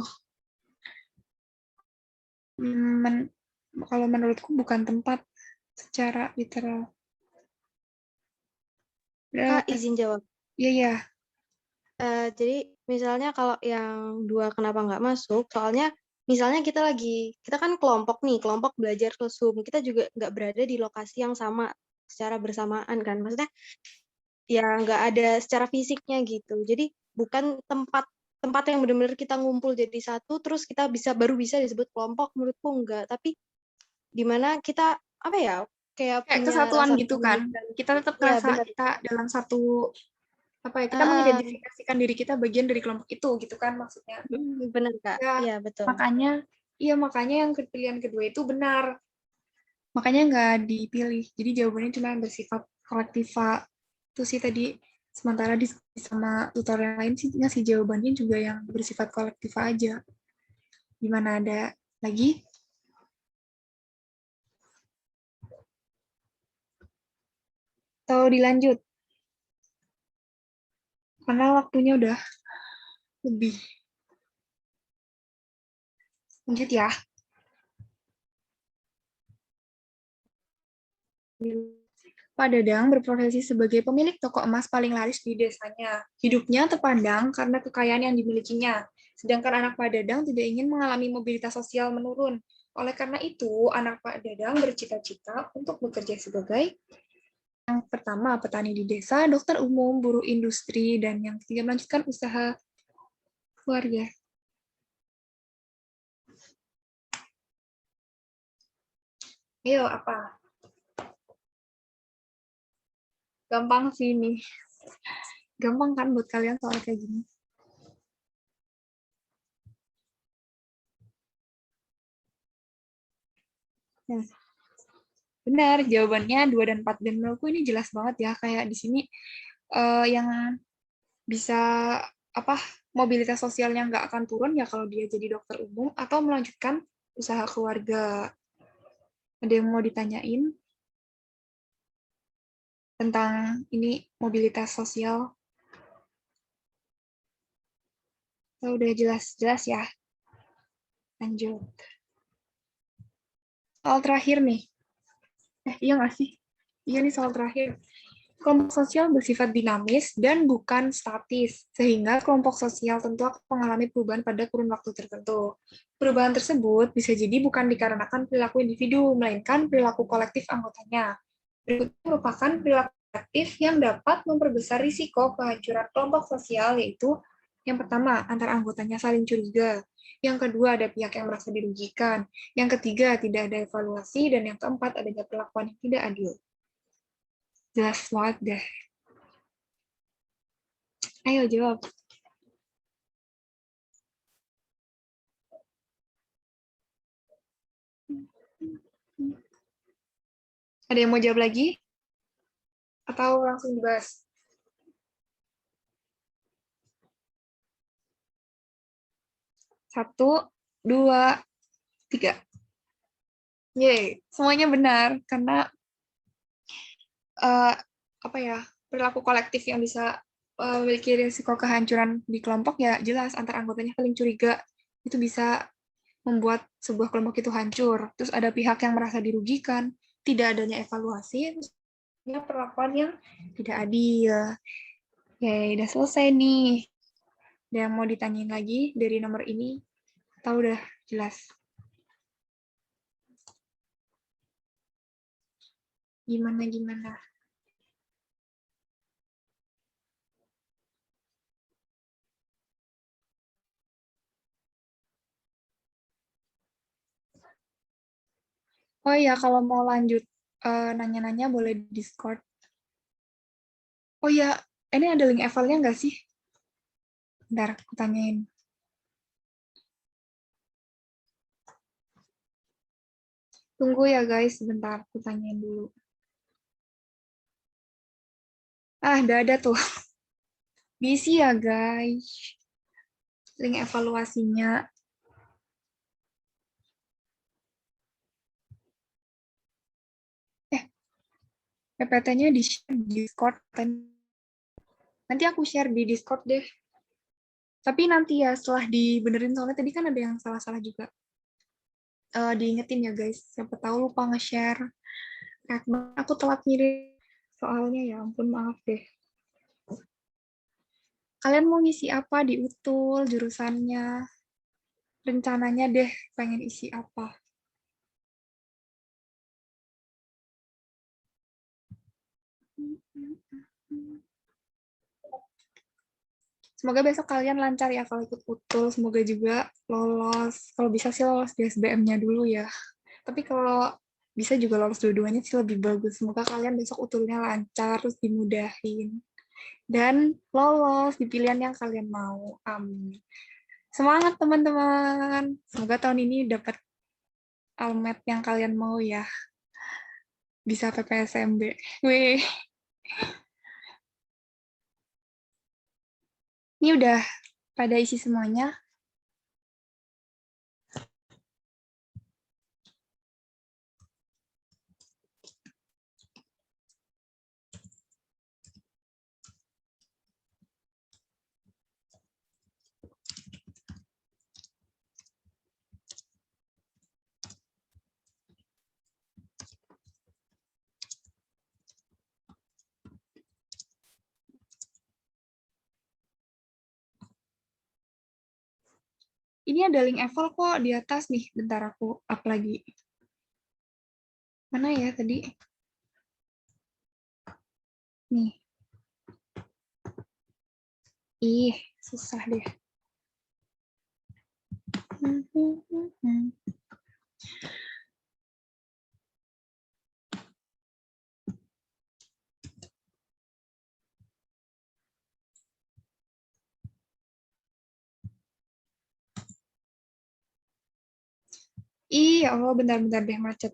Kalau menurutku bukan tempat secara literal. Kak, izin jawab. Iya, iya. Jadi misalnya kalau yang 2 kenapa nggak masuk, soalnya misalnya kita kan kelompok nih, kelompok belajar Zoom, kita juga nggak berada di lokasi yang sama secara bersamaan kan. Maksudnya ya nggak ada secara fisiknya gitu. Jadi bukan tempat yang benar-benar kita ngumpul jadi satu, terus kita baru bisa disebut kelompok, menurutku enggak. Tapi di mana kita, apa ya, kayak Kayak punya kesatuan rasa gitu kan. kepemilikan. Kita tetap Iya, ngerasa benar. kita dalam satu, apa ya, kita Heeh. mengidentifikasikan diri kita bagian dari kelompok itu gitu kan maksudnya. Benar, Kak. Ya, Iya, betul. makanya yang pilihan kedua itu benar. Makanya nggak dipilih. Jadi jawabannya cuma yang bersifat kolektiva. Itu sih tadi, sementara sama tutor yang lain sih ngasih jawabannya juga yang bersifat kolektiva aja. Gimana, ada lagi? Atau dilanjut? Karena waktunya udah lebih. Lanjut ya. Pak Dadang berprofesi sebagai pemilik toko emas paling laris di desanya. Hidupnya terpandang karena kekayaan yang dimilikinya. Sedangkan anak Pak Dadang tidak ingin mengalami mobilitas sosial menurun. Oleh karena itu, anak Pak Dadang bercita-cita untuk bekerja sebagai yang pertama, petani di desa, dokter umum, buruh industri, dan yang ketiga melanjutkan usaha keluarga. Ayo, apa? Gampang sih ini. Gampang kan buat kalian soal kayak gini. Nah, benar, jawabannya 2 dan 4. Dan menurutku ini jelas banget ya, kayak di sini yang bisa apa, mobilitas sosialnya nggak akan turun ya kalau dia jadi dokter umum atau melanjutkan usaha keluarga. Ada yang mau ditanyain tentang ini mobilitas sosial? Udah jelas-jelas ya. Lanjut. Soal terakhir nih. Iya nggak sih? Iya nih soal terakhir. Kelompok sosial bersifat dinamis dan bukan statis, sehingga kelompok sosial tentu akan mengalami perubahan pada kurun waktu tertentu. Perubahan tersebut bisa jadi bukan dikarenakan perilaku individu, melainkan perilaku kolektif anggotanya. Berikut merupakan perilaku kolektif yang dapat memperbesar risiko kehancuran kelompok sosial, yaitu yang pertama, antar anggotanya saling curiga. Yang kedua, ada pihak yang merasa dirugikan. Yang ketiga, tidak ada evaluasi. Dan yang keempat, adanya perlakuan yang tidak adil. Jelas banget deh. Ayo jawab. Ada yang mau jawab lagi? Atau langsung dibahas? Satu, dua, tiga. Yeay, semuanya benar. Karena apa ya, perilaku kolektif yang bisa memiliki risiko kehancuran di kelompok ya jelas antar anggotanya saling curiga. Itu bisa membuat sebuah kelompok itu hancur. Terus ada pihak yang merasa dirugikan, tidak adanya evaluasi, terus perlakuan yang tidak adil. Oke, udah selesai nih. Ada yang mau ditanyain lagi dari nomor ini? Atau udah jelas? Gimana? Oh iya, kalau mau lanjut nanya-nanya boleh di Discord. Oh iya, ini ada link evalnya nggak sih? Bentar, aku tanyain. Tunggu ya guys, sebentar, aku tanyain dulu. Udah ada tuh. Diisi ya guys. Link evaluasinya. PPT-nya di-share di Discord. Nanti aku share di Discord deh. Tapi nanti ya setelah dibenerin, soalnya tadi kan ada yang salah-salah juga. Diingetin ya guys, siapa tahu lupa nge-share. Aku telat ngirim soalnya, ya ampun, maaf deh. Kalian mau ngisi apa di UTUL, jurusannya? Rencananya deh pengen isi apa? Semoga besok kalian lancar ya kalau ikut UTUL. Semoga juga lolos. Kalau bisa sih lolos di SBM-nya dulu ya. Tapi kalau bisa juga lolos dua-duanya sih lebih bagus. Semoga kalian besok UTUL-nya lancar, terus dimudahin. Dan lolos di pilihan yang kalian mau. Amin. Semangat teman-teman. Semoga tahun ini dapat almet yang kalian mau ya. Bisa PPSMB. Wih. Ini udah pada isi semuanya. Ini ada link eval kok di atas nih. Bentar aku up lagi. Mana ya tadi? Nih. Ih, susah deh. Ih, ya Allah, bentar-bentar deh macet.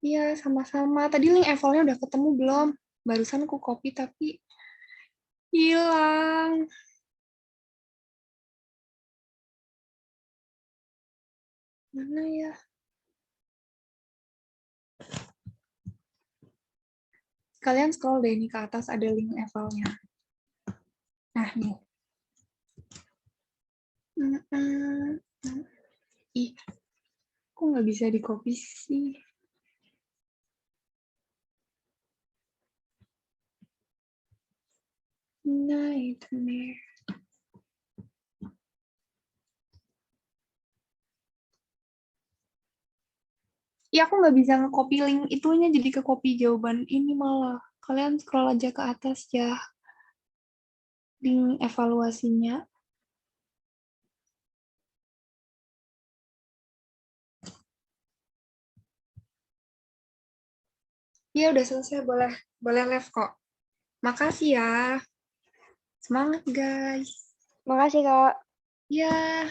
Iya, sama-sama. Tadi link evalnya udah ketemu belum? Barusan aku copy tapi hilang. Mana ya? Kalian scroll deh nih ke atas, ada link evalnya. Nah, nih. Ih, kok nggak bisa di-copy sih? Nightmare. Iya, aku nggak bisa nge-copy link itunya jadi ke copy jawaban ini malah. Kalian scroll aja ke atas ya. Link evaluasinya. Iya, udah selesai. Boleh live kok. Makasih ya. Semangat, guys. Makasih, Kak. Ya.